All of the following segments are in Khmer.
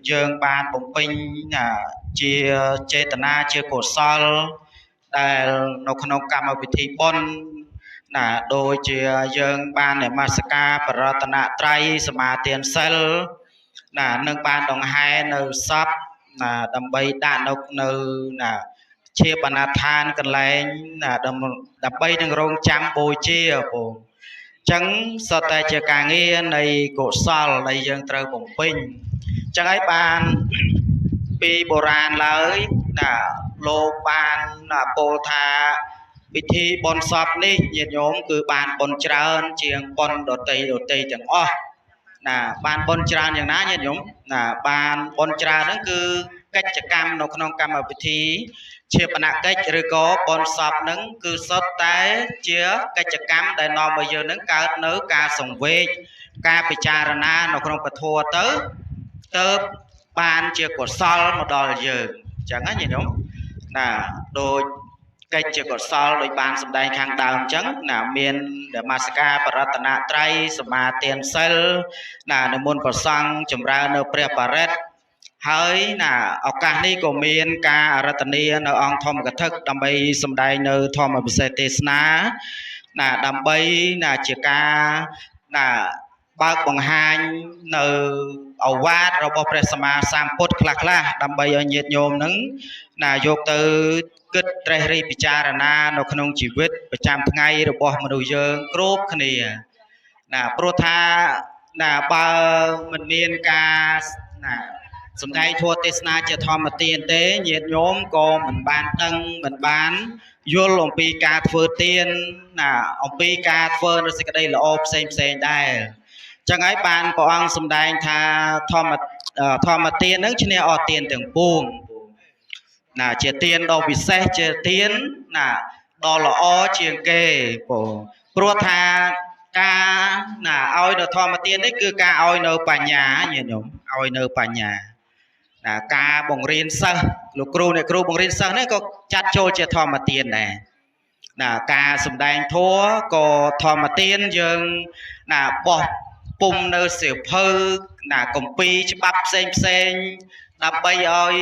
dương ban bổng pinh chia chế tận chia cổ solដែលនៅក្នុងកម្មវិធីបុណ្យដូចជាយើងបាននមស្ការបរតនត្រ័យសមាទានសិលនឹងបានដង្ហែនៅសពដើម្បីដាក់នៅជាបណ្ណាឋានកន្លែងដើម្បីនឹងរងចាំបូជាបងចឹងសុទ្ធតែជាការងារនៃកុសលដែលយើងត្រូវបំពេញចឹងហើយបានពីបុរាណឡើយលោកបានពោលថាពិធីបុណ្យសពនេះញាតិញោមគឺបានបុណ្យច្រើនជាងបុណ្យដទៃទាំងអស់បានបុណ្យច្រើនយ៉ាងណាញាតិញោមបានបុណ្យច្រើនហ្នឹងគឺកិច្ចកម្មនៅក្នុងកម្មវិធីជាបណកិច្ចឬក៏បុណ្យសពហ្នឹងគឺសុទ្ធតែជាកិច្ចកម្មដែលនាំឲ្យយើងហ្នឹងកើតនៅការសង្វេគការពិចារណានៅក្នុងពធទៅបានជាកុសលមកដល់យើងអញ្ចឹងណាញាតិញោមដូចកិច្ចជាកុសលដោយបានសម្ដែងខាងដើមអញ្ចឹងមាននមស្ការបរតនត្រ័យសមាទានសិលនិមន្តព្រះសង្ឃចម្រើននៅព្រះបរិត្តហើយឱកាសនេះក៏មានការអារាធនានៅអង្គធម្មកថាដើម្បីសម្ដែងនៅធម្មពិសេសទេសនាដើម្បីជាការបើកបង្ហាញនៅឱវាទរបស់ព្រះសម្មាសម្ពុទ្ធខ្លះដើម្បីឲ្យញាតិញោមនឹងយកទៅគិតត្រេះរិះពិចារណានៅក្នុងជីវិតប្រចាំថ្ងៃរបស់មនុស្សយើងគ្រប់គ្នាព្រោះថាបើមិនមានការសម្ដែងធម៌ទេសនាជាធម្មទានទេញាតិញោមក៏មិនបានដឹងមិនបានយល់អំពីការធ្វើទានអំពីការធ្វើនៅសេចក្តីល្អផ្សេងដែរចឹងហើយបានព្រះអង្គសម្ដែងថាធម្មទាននឹងឈ្នះអស់ទានទាំងពួងជាទានដ៏ពិសេសជាទានដ៏ល្អជាងគេព្រោះថាការឲ្យនៅធម្មទាននេះគឺការឲ្យនៅបញ្ញាញាតិញោមឲ្យនៅបញ្ញាការបង្រៀនសិស្សលោកគ្រូអ្នកគ្រូបង្រៀនសិស្សនេះក៏ចាត់ចូលជាធម្មទានដែរការសម្ដែងធម៌ក៏ធម្មទានយើងបោះពុំនៅសៀវភៅគម្ពីរច្បាប់ផ្សេងដើម្បីឲ្យ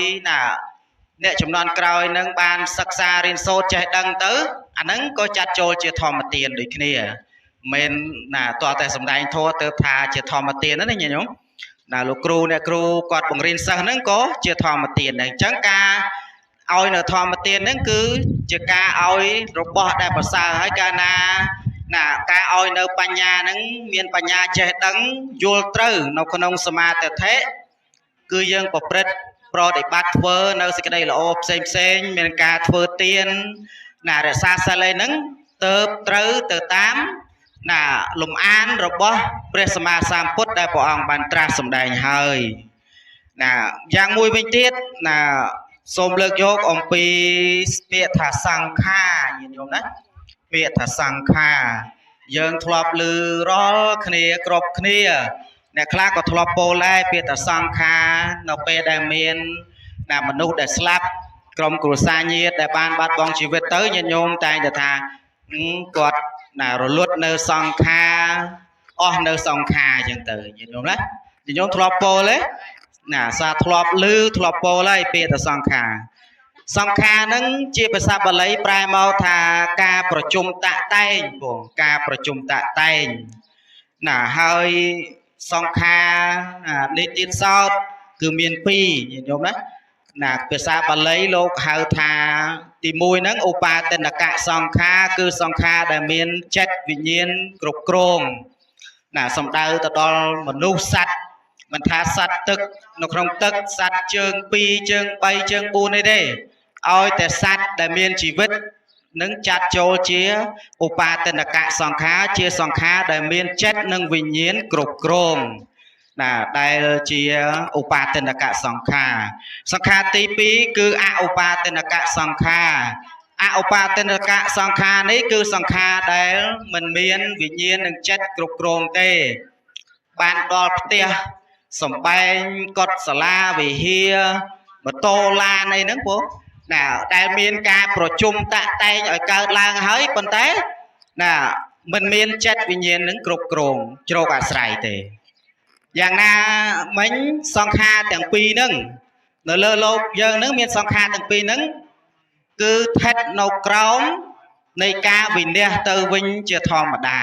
អ្នកចំនួនក្រោយនឹងបានសិក្សារៀនសូត្រចេះដឹងទៅអាហ្នឹងក៏ចាត់ចូលជាធម្មទានដូចគ្នាមិនតើតែសម្ដែងធម៌ទៅថាជាធម្មទានណាញាតិញោមលោកគ្រូអ្នកគ្រូគាត់បង្រៀនសិស្សហ្នឹងក៏ជាធម្មទានដែរអញ្ចឹងការឲ្យនៅធម្មទានហ្នឹងគឺជាការឲ្យរបស់ដែលប្រសើរហើយកាលណាការឲ្យនៅបញ្ញាហ្នឹងមានបញ្ញាចេះដឹងយល់ត្រូវនៅក្នុងសមាធិគឺយើងប្រព្រឹត្តប្រតិបត្តិធ្វើនៅសេចក្តីល្អផ្សេងមានការធ្វើទានរក្សាសិលហ្នឹងទៅត្រូវទៅតាមលំអានរបស់ព្រះសម្មាសម្ពុទ្ធដែលព្រះអង្គបានត្រាស់សម្ដែងហើយយ៉ាងមួយវិញទៀតសូមលើកយកអំពីពាក្យថាសង្ខារញាតិញោមណាពាក្យថាសង្ខារយើងធ្លាប់ឮរាល់គ្នាគ្រប់គ្នាអ្នកខ្លះក៏ធ្លាប់ពោលដែរពាក្យថាសង្ខារនៅពេលដែលមានមនុស្សដែលស្លាប់ក្រុមគ្រួសារញាតិដែលបានបាត់បង់ជីវិតទៅញាតិញោមតែងតែថាគាត់រលត់នៅសង្ខារអស់នៅសង្ខារអញ្ចឹងទៅញាតិញោមណាញាតិញោមធ្លាប់ពោលទេសាធ្លាប់ឮធ្លាប់ពោលហើយពាក្យថាសង្ខារហ្នឹងជាភាសាបាលីប្រែមកថាការប្រជុំតាក់តែងបងការប្រជុំតាក់តែងហើយសង្ខារនេះទៀតសោតគឺមានពីរញាតិញោមណាភាសាបាលីលោកហៅថាទី1ហ្នឹងឧបាទនកៈសង្ខារគឺសង្ខារដែលមានចិត្តវិញ្ញាណគ្រប់គ្រងសំដៅទៅដល់មនុស្សសត្វមិនថាសត្វទឹកនៅក្នុងទឹកសត្វជើង2ជើង3ជើង4នេះទេឲ្យតែសត្វដែលមានជីវិតនឹងចាត់ចូលជាឧបាទនកៈសង្ខារជាសង្ខារដែលមានចិត្តនិងវិញ្ញាណគ្រប់គ្រងដែលជាឧបាទនកៈសង្ខារសង្ខារទី2គឺអឧបាទនកៈសង្ខារអឧបាទនកៈសង្ខារនេះគឺសង្ខារដែលមិនមានវិញ្ញាណនិងចិត្តគ្រប់គ្រងទេបានដល់ផ្ទះសំបែងកុដិសាលាវិហារម៉ូតូឡានអីហ្នឹងពូដែលមានការប្រជុំតាក់តែងឲ្យកើតឡើងហើយប៉ុន្តែមិនមានចិត្តវិញ្ញាណនឹងគ្រប់គ្រងជ្រកអាស្រ័យទេ dạng na mình song khaទាំងពីរហ្នឹងនៅលើលោកយើងហ្នឹងមានសង្ខារទាំងពីរហ្នឹងគឺស្ថិតនៅក្រោមនៃការវិនិច្ឆ័យទៅវិញជាធម្មតា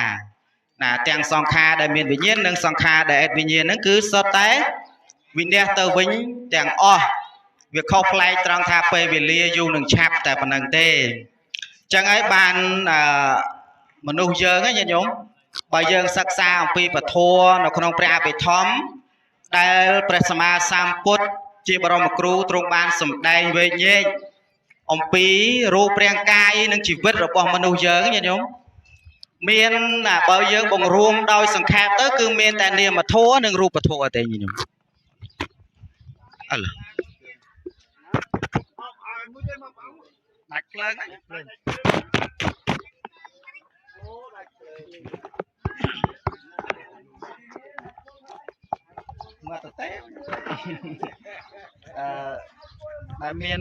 ណាទាំងសង្ខារដែលមានវិញ្ញាណនិងសង្ខារដែលអត់វិញ្ញាណហ្នឹងគឺសុទ្ធតែវិនិច្ឆ័យទៅវិញទាំងអស់វាខុសប្លែកត្រង់ថាពេលវេលាយូរនឹងឆាប់តែប៉ុណ្្នឹងទេអញ្ចឹងហើយបានមនុស្សយើងហ្នឹងញាតិញោមបើយើងសិក្សាអំពីពធនៅក្នុងព្រះអភិធម្មដែលព្រះសម្មាសម្ពុទ្ធជាបរមគ្រូទ្រង់បានសម្ដែងវែងញែកអំពីរូបរាងកាយនិងជីវិតរបស់មនុស្សយើងញាតិញោមមានបើយើងបង្រួមដោយសង្ខេបទៅគឺមានតែនាមធម៌និងរូបធម៌ទេញាតិញោមអើដាច់ភ្លើងហ្នឹងមកទៅតែដែលមាន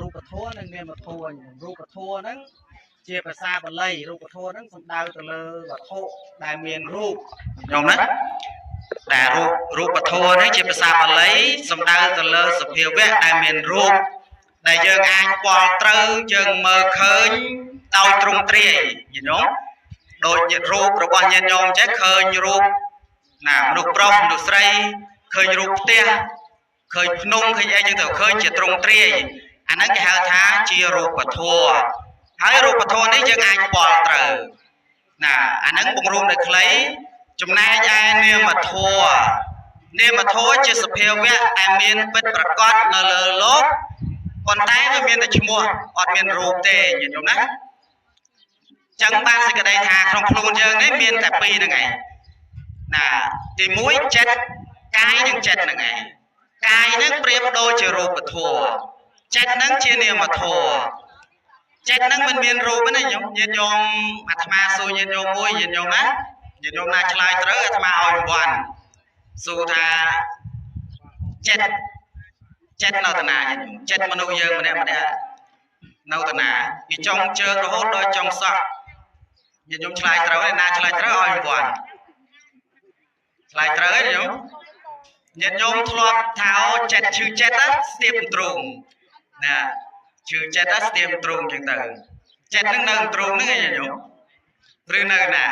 រូបធម៌និងនាមធម៌រូបធម៌ហ្នឹងជាភាសាបាលីរូបធម៌ហ្នឹងសំដៅទៅលើវត្ថុដែលមានរូបខ្ញុំណាដែលរូបធម៌នេះជាភាសាបាលីសំដៅទៅលើសភាវៈដែលមានរូបដែលយើងអាចពាល់ត្រូវយើងមើលឃើញដោយទ្រង់ទ្រាយញាតិញោមដូចញាតិរូបរបស់ញាតិញោមចេះឃើញរូបណាមនុស្សប្រុសមនុស្សស្រីឃើញរូបផ្ទះឃើញភ្នំឃើញអីចឹងទៅឃើញជាទ្រង់ទ្រាយអាហ្នឹងគេហៅថាជារូបធម៌ហើយរូបធម៌នេះយើងអាចពាល់ត្រូវណាអាហ្នឹងបង្រួមដោយខ្លីចំណែកឯនាមធម៌ជាសភាវៈដែលមានពិតប្រាកដនៅលើលោកប៉ុន្តែវាមានតែឈ្មោះអត់មានរូបទេញាតិញោមណាចឹងបានសេចក្តីថាក្នុងខ្លួនយើងនេះមានតែពីរហ្នឹងឯងណាទី1ចិត្តកាយនិងចិត្តហ្នឹងឯងកាយហ្នឹងប្រៀបដូចជារូបធម៌ចិត្តហ្នឹងជានាមធម៌ចិត្តហ្នឹងមិនមានរូបទេញាតិញោមអាត្មាសួរញាតិញោមមួយញាតិញោមណាញាតិញោមណាឆ្លើយត្រូវអាត្មាឲ្យរង្វាន់សួរថាចិត្តនៅតាណាញាតិញោមចិត្តមនុស្សយើងម្នាក់នៅតាណាពីចុងជើងរហូតដល់ចុងសក់ញាតិញោមឆ្លើយត្រូវឯណាឆ្លើយត្រូវឲ្យរង្វាន់ឆ្លើយត្រូវឯញោមញាតិញោមធ្លាប់ថាចិត្តឈឺចិត្តស្ទាបទ្រូងណាឈឺចិត្តស្ទាបទ្រូងចឹងទៅចិត្តនឹងនៅទ្រូងហ្នឹងឯងញោមឬនៅណា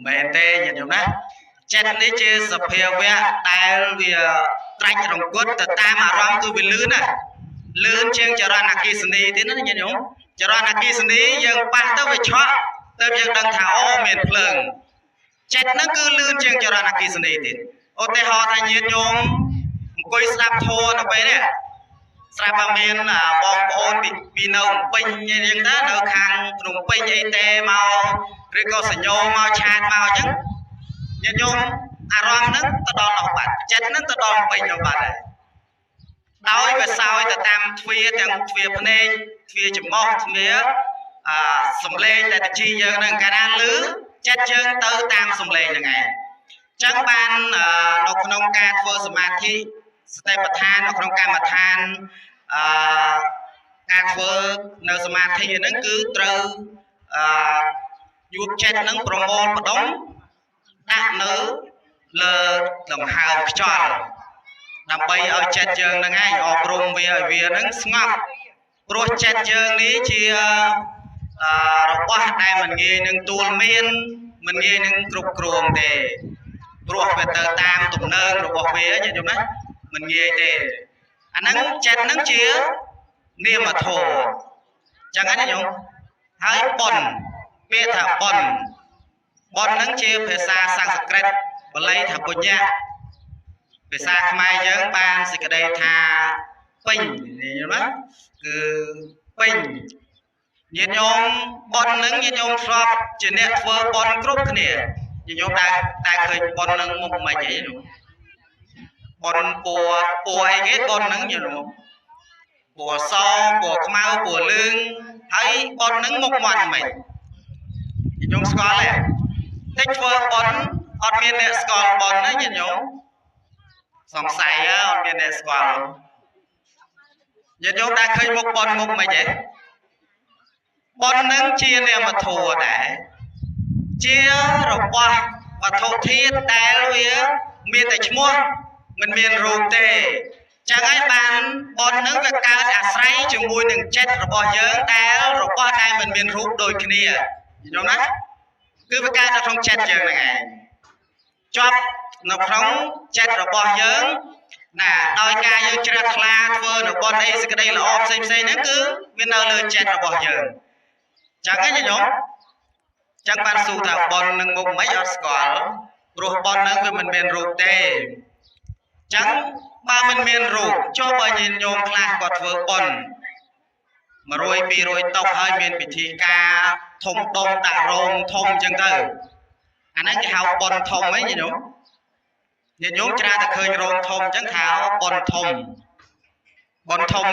មែនទេញាតិញោមណាចិត្តនេះជាសភាវៈដែលវាត្រាច់រង្គត់ទៅតាមអារម្មណ៍គឺវាលឿនណាលឿនជាងចរន្តអគ្គិសនីទៀតណាញាតិញោមចរន្តអគ្គិសនីយើងប៉ះទៅវាឆក់ទៅយើងដឹងថាអូមានភ្លើងចិត្តហ្នឹងគឺលឿនជាងចរន្តអគ្គិសនីទៀតឧទាហរណ៍ថាញាតិញោមអង្គុយស្ដាប់ធម៌នៅពេលនេះស្រាប់តែមានបងប្អូនពីនៅពេញអញ្ចឹងទៅនៅខាងភ្នំពេញអីទេមកឬក៏សញ្ញោមកឆាតមកអញ្ចឹងញាតិញោមអារម្មណ៍ហ្នឹងទៅដល់នោះបាត់ចិត្តហ្នឹងទៅដល់ពេញនោះបាត់ហើយដោយវាសោយទៅតាមទ្វាទាំងទ្វាភ្នែកទ្វាច្រមុះទ្វាសំឡេងដែលតជីយើងហ្នឹងកាលណាឮចិត្តយើងទៅតាមសំឡេងហ្នឹងឯងចឹងបាននៅក្នុងការធ្វើសមាធិសតិប្បដ្ឋាននៅក្នុងកម្មដ្ឋានការធ្វើនៅសមាធិហ្នឹងគឺត្រូវយកចិត្តហ្នឹងប្រមូលផ្ដុំដាក់នៅលើដង្ហើមខ្យល់ដើម្បីឲ្យចិត្តយើងហ្នឹងឯងអប់រំវាឲ្យវាហ្នឹងស្ងប់ព្រោះចិត្តយើងនេះជារបស់ដែលមិនងាយនឹងទួលមានមិនងាយនឹងគ្រប់គ្រងទេព្រោះវាទៅតាមទំនើងរបស់វាញាតិញោមណាមិនងាយទេអាហ្នឹងចិត្តហ្នឹងជានាមធម៌ចឹងណាញោមហើយបុណ្យពាក្យថាបុណ្យហ្នឹងជាភាសាសំស្ក្រឹតបាលីថាពុញ្ញៈភាសាខ្មែរយើងបានសេចក្តីថាពេញយល់ទេគឺពេញញាតិញោមបុណ្យហ្នឹងញាតិញោមធ្លាប់ជាអ្នកធ្វើបុណ្យគ្រប់គ្នាញាតិញោមដែលឃើញបុណ្យហ្នឹងមុខមិនអីនោះបុណ្យពណ៌អីគេបុណ្យហ្នឹងញាតិញោមពណ៌សពណ៌ខ្មៅពណ៌លឿងហើយបុណ្យហ្នឹងមុខមាត់មិនញាតិញោមស្គាល់ទេតែធ្វើបុណ្យអត់មានអ្នកស្គាល់បុណ្យណាញាតិញោមសង្ស័យអត់មានអ្នកស្គាល់ញាតិញោមដែលឃើញមុខបុណ្យមុខមិនទេបុណ្យនឹងជានាមធម៌ដែរ ជារបស់វត្ថុធាតុដែលវាមានតែឈ្មោះមិនមានរូបទេចឹងហើយបានប៉ុននឹងវាកើតអាស្រ័យជាមួយនឹងចិត្តរបស់យើងដែលរបស់ដែលមិនមានរូបដូចគ្នាយល់ណាគឺវាកើតនៅក្នុងចិត្តយើងហ្នឹងឯងជាប់នៅក្នុងចិត្តរបស់យើងណាដោយការយើងជ្រះថ្លាធ្វើនៅប៉ុនអីសេចក្តីល្អផ្សេងហ្នឹងគឺវានៅលើចិត្តរបស់យើងចឹងហ្នឹងញោមចឹងបានសួរថាប៉ុននឹងមុខមិនអត់ស្គាល់ព្រោះប៉ុនហ្នឹងវាមិនមានរូបទេចឹងបើមិនមានរូបចុះបើញាតិញោមខ្លះគាត់ធ្វើប៉ុន100 200តុកហើយមានពិធីការធំដុំដាក់រោងធំចឹងទៅអាហ្នឹងគេហៅប៉ុនធំហីញាតិញោមច្រើនតែឃើញរោងធំចឹងថាប៉ុនធំ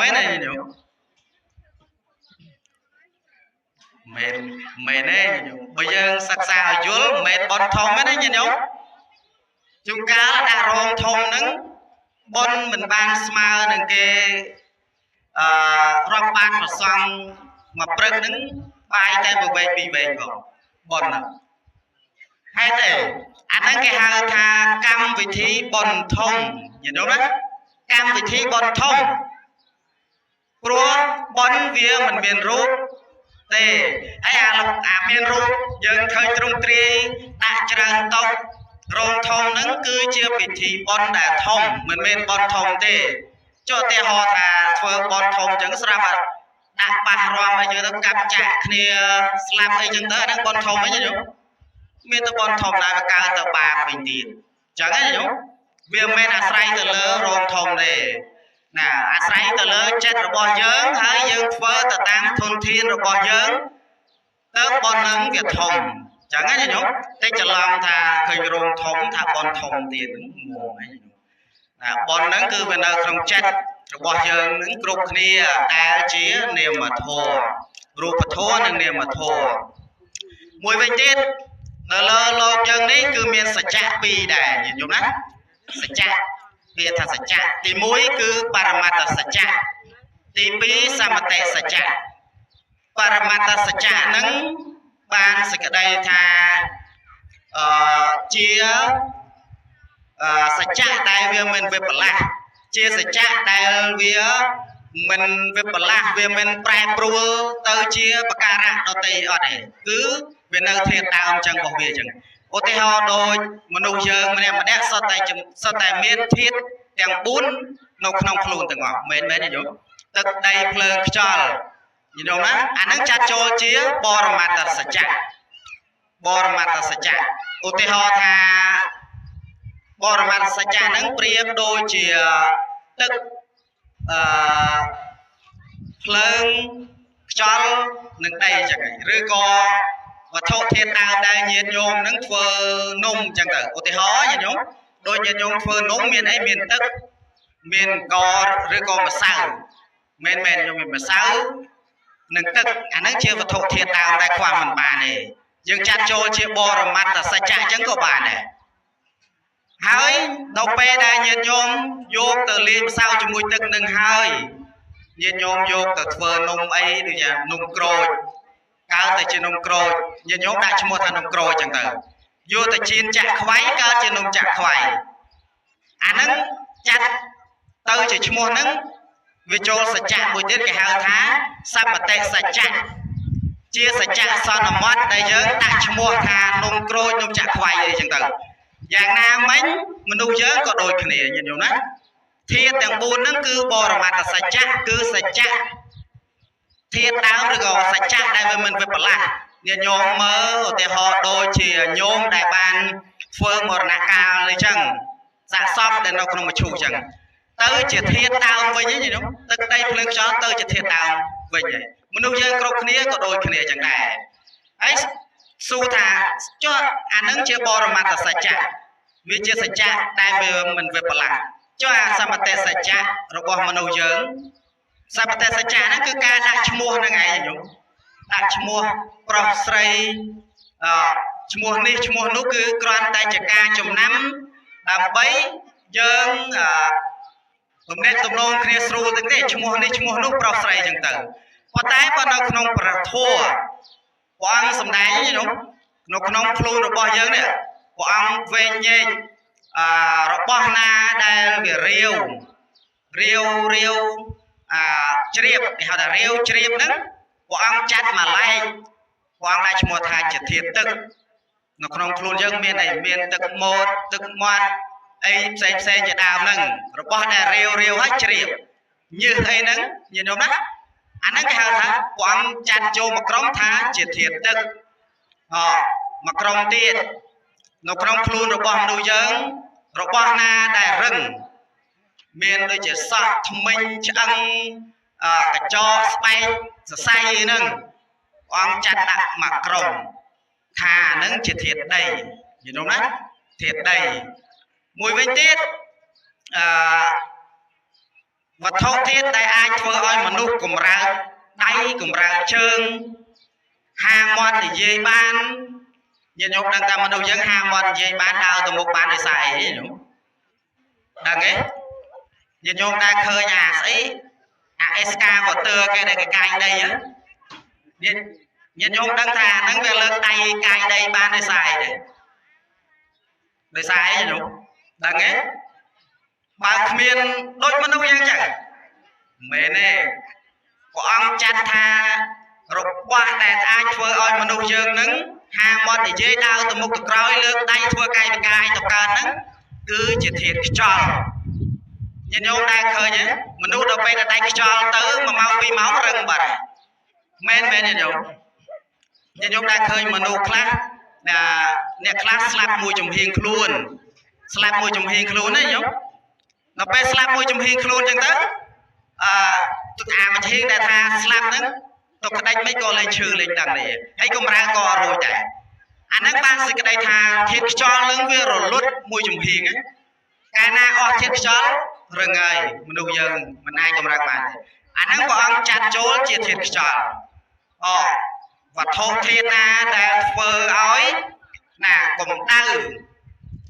ហ៎ណាញាតិញោមមែនទេញាតិញោមបើយើងសិក្សាឲ្យយល់មិនមែនប៉ុនធំទេណាញាតិញោមជួនកាលដាក់រោងធំហ្នឹងប៉ុនមិនបានស្មើនឹងគេរាប់បានប្រសង់មកព្រឹកហ្នឹងបាយតែមួយវែកពីរវែកផងប៉ុនហ្នឹងហេតុអីអាហ្នឹងគេហៅថាកម្មវិធីប៉ុនធំញាតិញោមណាកម្មវិធីប៉ុនធំព្រោះប៉ុនវាមិនមានរូបទេហើយអាមានរូបយើងឃើញទ្រង់ទ្រាយដាក់ច្រើនតុករោងធំហ្នឹងគឺជាពិធីប៉ុនដែលធំមិនមែនប៉ុនធំទេចុះឧទាហរណ៍ថាធ្វើប៉ុនធំអញ្ចឹងស្រាប់ដាក់ប៉ះរំអីទៅកាប់ចាក់គ្នាស្លាប់អីចឹងទៅអាហ្នឹងប៉ុនធំអីញោមមានតែប៉ុនធំដែរវាកើតទៅបាបវិញទៀតអញ្ចឹងណាញោមវាមិនមែនអាស្រ័យទៅលើរោងធំទេណាអាស្រ័យទៅលើចិត្តរបស់យើងហើយយើងធ្វើទៅតាមធនធានរបស់យើងទៅប៉ុនហ្នឹងវាធំចឹងណាញោមតែច្រឡំថាឃើញរោងធំថាប៉ុនធំទៀតហ្នឹងមកហើយណាប៉ុនហ្នឹងគឺវានៅក្នុងចិត្តរបស់យើងនឹងគ្រប់គ្នាដែលជានាមធម៌រូបធម៌និងនាមធម៌មួយវិញទៀតនៅលើលោកយើងនេះគឺមានសច្ចៈពីរដែរញោមណាសច្ចៈវាថាសច្ចៈទី1គឺបរមត្តសច្ចៈទី2សមតិសច្ចៈបរមត្តសច្ចៈហ្នឹងបានសេចក្តីថាជាសច្ចៈដែលវាមិនវិបលាស់ជាសច្ចៈដែលវាមិនវិបលាស់វាមិនប្រែប្រួលទៅជាបការៈដតីអត់ទេគឺវានៅធាតុដើមចឹងរបស់វាចឹងឧទាហរណ៍ដូចមនុស្សយើងម្នាក់សុទ្ធតែមានធាតុទាំង4នៅក្នុងខ្លួនទាំងអស់មែនទេញោមទឹកដីភ្លើងខ្យល់ញោមណាអានឹងចាត់ចូលជាបរមត្តសច្ចៈបរមត្តសច្ចៈឧទាហរណ៍ថាបរមត្តសច្ចៈហ្នឹងប្រៀបដូចជាទឹកភ្លើងខ្យល់និងដីចឹងឬក៏វត្ថុធាតុដើមដែលញាតិញោមនឹងធ្វើនំចឹងទៅឧទាហរណ៍ញាតិញោមដូចញាតិញោមធ្វើនំមានអីមានទឹកមានកឬក៏ម្សៅមែនញោមមានម្សៅនិងទឹកអាហ្នឹងជាវត្ថុធាតុដើមដែលខ្វះមិនបានទេយើងចាត់ចូលជាបរមត្តសច្ចៈចឹងក៏បានដែរហើយដល់ពេលដែលញាតិញោមយកទៅលាយម្សៅជាមួយទឹកនឹងហើយញាតិញោមយកទៅធ្វើនំអីដូចជានំក្រូចកើតតែជានំក្រូចញាតិញោមដាក់ឈ្មោះថានំក្រូចចឹងទៅយកទៅចៀនចាក់ខ្វៃកើតជានំចាក់ខ្វៃអាហ្នឹងចាត់ទៅជាឈ្មោះហ្នឹងវាចូលសច្ចៈមួយទៀតគេហៅថាសម្បតិសច្ចៈជាសច្ចៈសន្មតដែលយើងដាក់ឈ្មោះថានំក្រូចនំចាក់ខ្វៃអីចឹងទៅយ៉ាងណាមិញមនុស្សយើងក៏ដូចគ្នាញាតិញោមណាធាតុទាំង4ហ្នឹងគឺបរមត្តសច្ចៈគឺសច្ចៈធាតុដើមឬក៏សច្ចៈដែលវាមិនវិបលាស់ញាតិញោមមើលឧទាហរណ៍ដូចជាញោមដែលបានធ្វើមរណកាលអីចឹងសាកសពដែលនៅក្នុងមឈូសចឹងទៅជាធាតុដើមវិញញាតិញោមទឹកដីភ្លើងខ្យល់ទៅជាធាតុដើមវិញហើយមនុស្សយើងគ្រប់គ្នាក៏ដូចគ្នាចឹងដែរហើយសួរថាចុះអានឹងជាបរមត្តសច្ចៈវាជាសច្ចៈដែលវាមិនវិបលាស់ចុះអាសមតិសច្ចៈរបស់មនុស្សយើងសមតិសច្ចៈហ្នឹងគឺការដាក់ឈ្មោះហ្នឹងឯងញោមដាក់ឈ្មោះប្រុសស្រីឈ្មោះនេះឈ្មោះនោះគឺគ្រាន់តែជាការចំណាំដើម្បីយើងទំនាក់ទំនងគ្នាស្រួលទៅទេឈ្មោះនេះឈ្មោះនោះប្រុសស្រីចឹងទៅប៉ុន្តែបើនៅក្នុងព្រះធម៌ព្រះអង្គសម្ដែងញោម nó không luôn rồi bao giờ nè của ông về nhẹ rồi bao na đây về riêu chìa thì họ là riêu chìa đó của ông chặt mà lại của ông lại một hai chữ thiệt tức nó không luôn dân miền này miền tức một tức ngoan ấy xem cho đào nâng rồi bao này riêu hết chìa như thế nâng nhìn đâu đó anh ấy cái hàng thá của ông chặt cho một cọng thá chữ thiệt tức mà cọng tiền nó không luôn rồi bao nuôi dân rồi bao na đại rừng miền đôi chỉ sọt thông minh chẳng cả cho spay say nâng ông chặt đặt mà còng thà nâng chỉ thiệt đầy nhìn đúng đấy thiệt đầy mùi vinh tiết và thâu thiết tại ai thưa ơi mà nút cùng ra đáy cùng ra trơn hàng mòn thì dây ban nhìn nhục đang ta mà đâu dân hàng mòn dây bán đào từ một bán để xài ấy đúng đằng ấy nhìn nhục đang khơi nhà ấy SK của tưa cái này cái cài đây á nhìn nhục đang thà nắng về lớn tay cài đây bán để xài để xài ấy đúng đằng ấy bà miền đôi mà đâu dân chẳng mẹ nè của ông chặt tha rồi qua đèn ai thưa ơi mà đâu dân nứng hàng món để dễ đau từ một cái cõi lưng tay thua cay tập can nắng cứ chỉ thiệt cho nhìn nhau đang khơi nhé mình nuôi đâu bây là đánh cho tới mà mau vì máu rừng bật men nhìn nhau đang khơi mà nuôi class là nè class slap mùi trùng hiền luôn slap mùi trùng hiền luôn đấy nhá nó bây slap mùi trùng hiền luôn chẳng tới tụi mà hiền đã tha slap đó tôi có đánh mấy cô lên trừ lên đằng này hay công ra co rồi chạy anh ấy ban sự cái đây thà thiết cho lưng về rồi lút mùi trùng hiền ấy cái na thiết cho rừng ơi mình đâu giờ mình ai công ra bạn anh ấy có ông chặt chỗ chia thiết cho và thô thiên na đã phơi ói nà cùng tư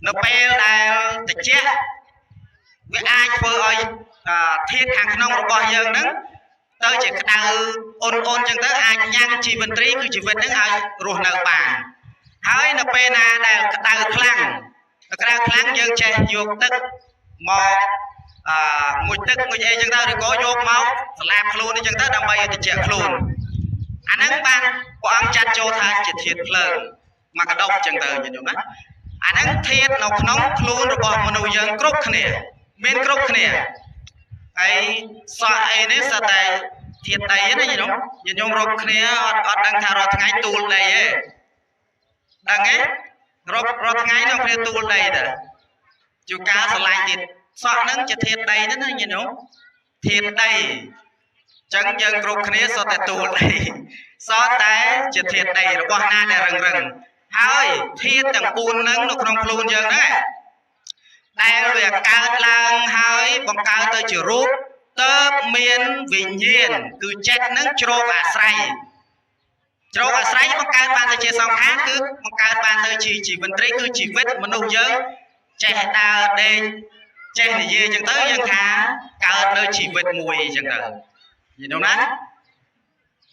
nó bèo đã tịch chết với ai phơi ói thiết hàng nông rồi bao giờ nữa tới chỉ cái đau ôn chẳng tới ai nhang chỉ vấn trí cứ chỉ vấn đứng ai ruột nợ bàn hỏi nó pe na đau cái đau khlang dân che vô tức mò mùi tức mùi gì chẳng tới thì có vô máu làm luôn đi chẳng tới đâm bay thì chẹt luôn anh ấy ban của ông chặt cho tha chỉ thiệt lớn mà cái đông chẳng tới như vậy anh ấy thiệt nó nóng luôn rồi bỏ mình nuôi dân cướp khné bên cướp khné ấy sao ấy đấy sao tại thiệt đây này gì đó nhìn nhung rộp khné ở đang thà rồi ngay tù đây ấy đang ấy rộp ngay nó khné tù đây đó chú cá sẽ lại thiệt sao nắng chỉ thiệt đây đó nhìn nhung thiệt đây chẳng dân rộp khné sao tại tù đây sao tại chỉ thiệt đây rồi qua na để rừng hơi thiệt chẳng buồn nắng nó không luôn dân đấy đây việc cao lang hơi bằng cao tới chữ rút tớp miên vị nhiên cứ chết nắng trô cả say bằng cao ban tới chia xong khác cứ bằng cao ban tới chỉ vấn trí cứ chỉ vết mà nụ dơ trẻ đào đen trẻ này dê chẳng tới dân khá cao nơi chỉ vết mùi chẳng tới nhìn đâu nát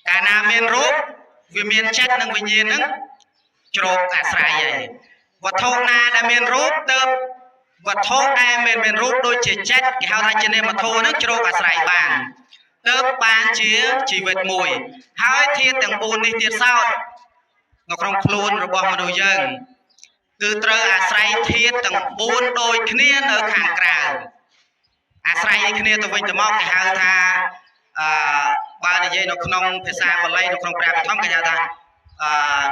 cả nam miên rút vì miên chết nắng vị nhiên nắng trô cả say vậy và thôn na đã miên rút tớp và thô em mình rút đôi chỉ chết cái hao thay trên em mà thô nó trâu cả sải bàn tớp bàn chỉ vệt mùi hai thiên tầng bùn đi tiệt sao nó không luôn rồi bỏ mà đồ dân từ trơ sải thiên tầng bùn đôi kia ở hàng cào sải kia tôi vinh từ móc cái hao tha ba này dây nó không phải xa và lấy nó không đẹp thắm cái ta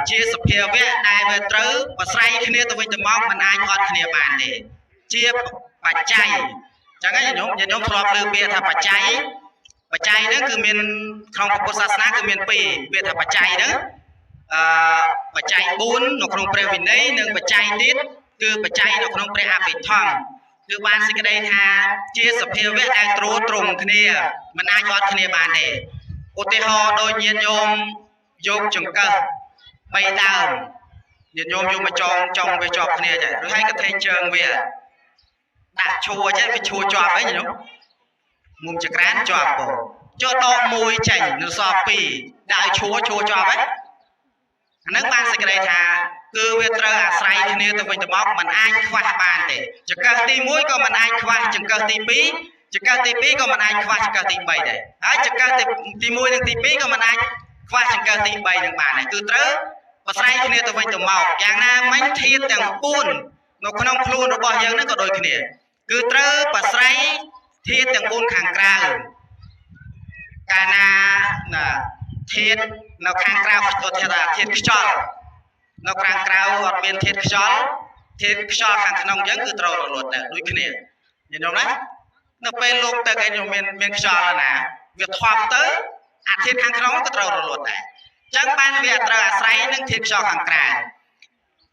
chia sập kia vẽ đai về trớ và sải kia tôi vinh từ móc mình ai ngon kia bàn để chia bạch chay chẳng cái gì nhóm thọp lư bia thà bạch chay đó cứ miền không có sát na cứ miền pì bia thà bạch chay đó bạch chay bún nó không pre vin đấy nhưng bạch chay tiết cứ bạch chay nó không pre áp bị thòng cứ ban sinh cái đây thà chia sập hiệu vẽ đang trùng kia mình ai chọn kia bàn để ô tê ho đôi nhiên nhôm trồng cơ bay đào nhiên nhôm mà trong về chọc kia vậy rồi hay cái thanh trường về đã chua chứ phải chua chọp ấy nhỉ đúng mùng chả rán chọp cho đo mùi chảnh nó so pì đại chua chọp ấy nước ban sẽ cái đây thà គឺវាត្រូវអាស្រ័យគ្នាទៅវិញទៅមកมันអាចខ្វះបានទេចង្កឹះទី1ក៏มันអាចខ្វះចង្កឹះទី2ចង្កឹះទី2ក៏มันអាចខ្វះចង្កឹះទី3ដែរហើយចង្កឹះទី1និងទី2ក៏มันអាចខ្វះចង្កឹះទី3នឹងបានដែរគឺត្រូវអាស្រ័យគ្នាទៅវិញទៅមកយ៉ាងណាមិញធាតុទាំង4នៅក្នុងខ្លួនរបស់យើងនឹងក៏ដូចគ្នាគឺត្រូវអាស្រ័យធាតុទាំង4ខាងក្រៅកាលណាធាតុនៅខាងក្រៅធាតុខ្យល់នៅខាងក្រៅអត់មានធាតុខ្យល់ខាងក្នុងយើងគឺត្រូវរលត់ដែរដូចគ្នាយល់ណានៅពេលលោកទឹកឯងមានខ្យល់ណាវាថប់ទៅអាធាតុខាងក្នុងក៏ត្រូវរលត់ដែរអញ្ចឹងបានវាត្រូវអាស្រ័យនឹងធាតុខ្យល់ខាងក្រៅ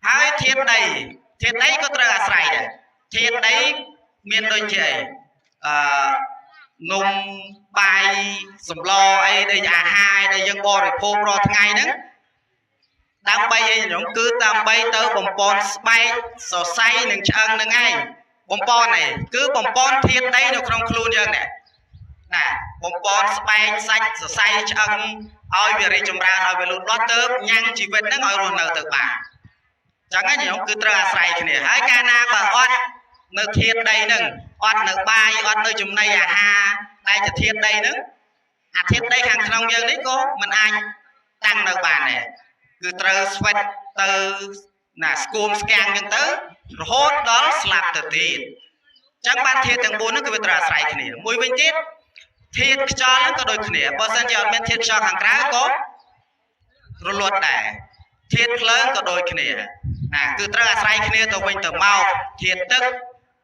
ហើយធាតុដីក៏ត្រូវអាស្រ័យដែរធាតុដីមានដូចជានំបាយសម្លអីដែលអាហារដែលយើងបរិភោគរាល់ថ្ងៃហ្នឹងដើម្បីអីខ្ញុំគឺដើម្បីទៅបំពន់ស្បែកសរសៃនិងឆ្អឹងនឹងឯងបំពន់ឯងគឺបំពន់ធាតុដីនៅក្នុងខ្លួនយើងនេះណាបំពន់ស្បែកសាច់សរសៃឆ្អឹងឲ្យវារីកចម្រើនឲ្យវាលូតលាស់ទៅញ៉ាំងជីវិតហ្នឹងឲ្យរស់នៅទៅបានអញ្ចឹងខ្ញុំគឺត្រូវអាស្រ័យគ្នាហើយកាលណាបើអត់នៅធាតុដីហ្នឹងអត់នៅបាយអត់នៅចំណីអាហារដែលជាធាតុដីហ្នឹងអាធាតុដីខាងក្នុងយើងនេះក៏មិនអាចតាំងនៅបានដែរគឺត្រូវស្វិតទៅណាស្គមស្គាំងចឹងទៅរហូតដល់ស្លាប់ទៅទៀតអញ្ចឹងបានធាតុទាំង4ហ្នឹងគឺវាត្រូវអាស្រ័យគ្នាមួយវិញទៀតធាតុខ្យល់ហ្នឹងក៏ដូចគ្នាបើសិនជាអត់មានធាតុខ្យល់ខាងក្រៅក៏រលត់ដែរធាតុភ្លើងក៏ដូចគ្នាណាគឺត្រូវអាស្រ័យគ្នាទៅវិញទៅមកធាតុទឹក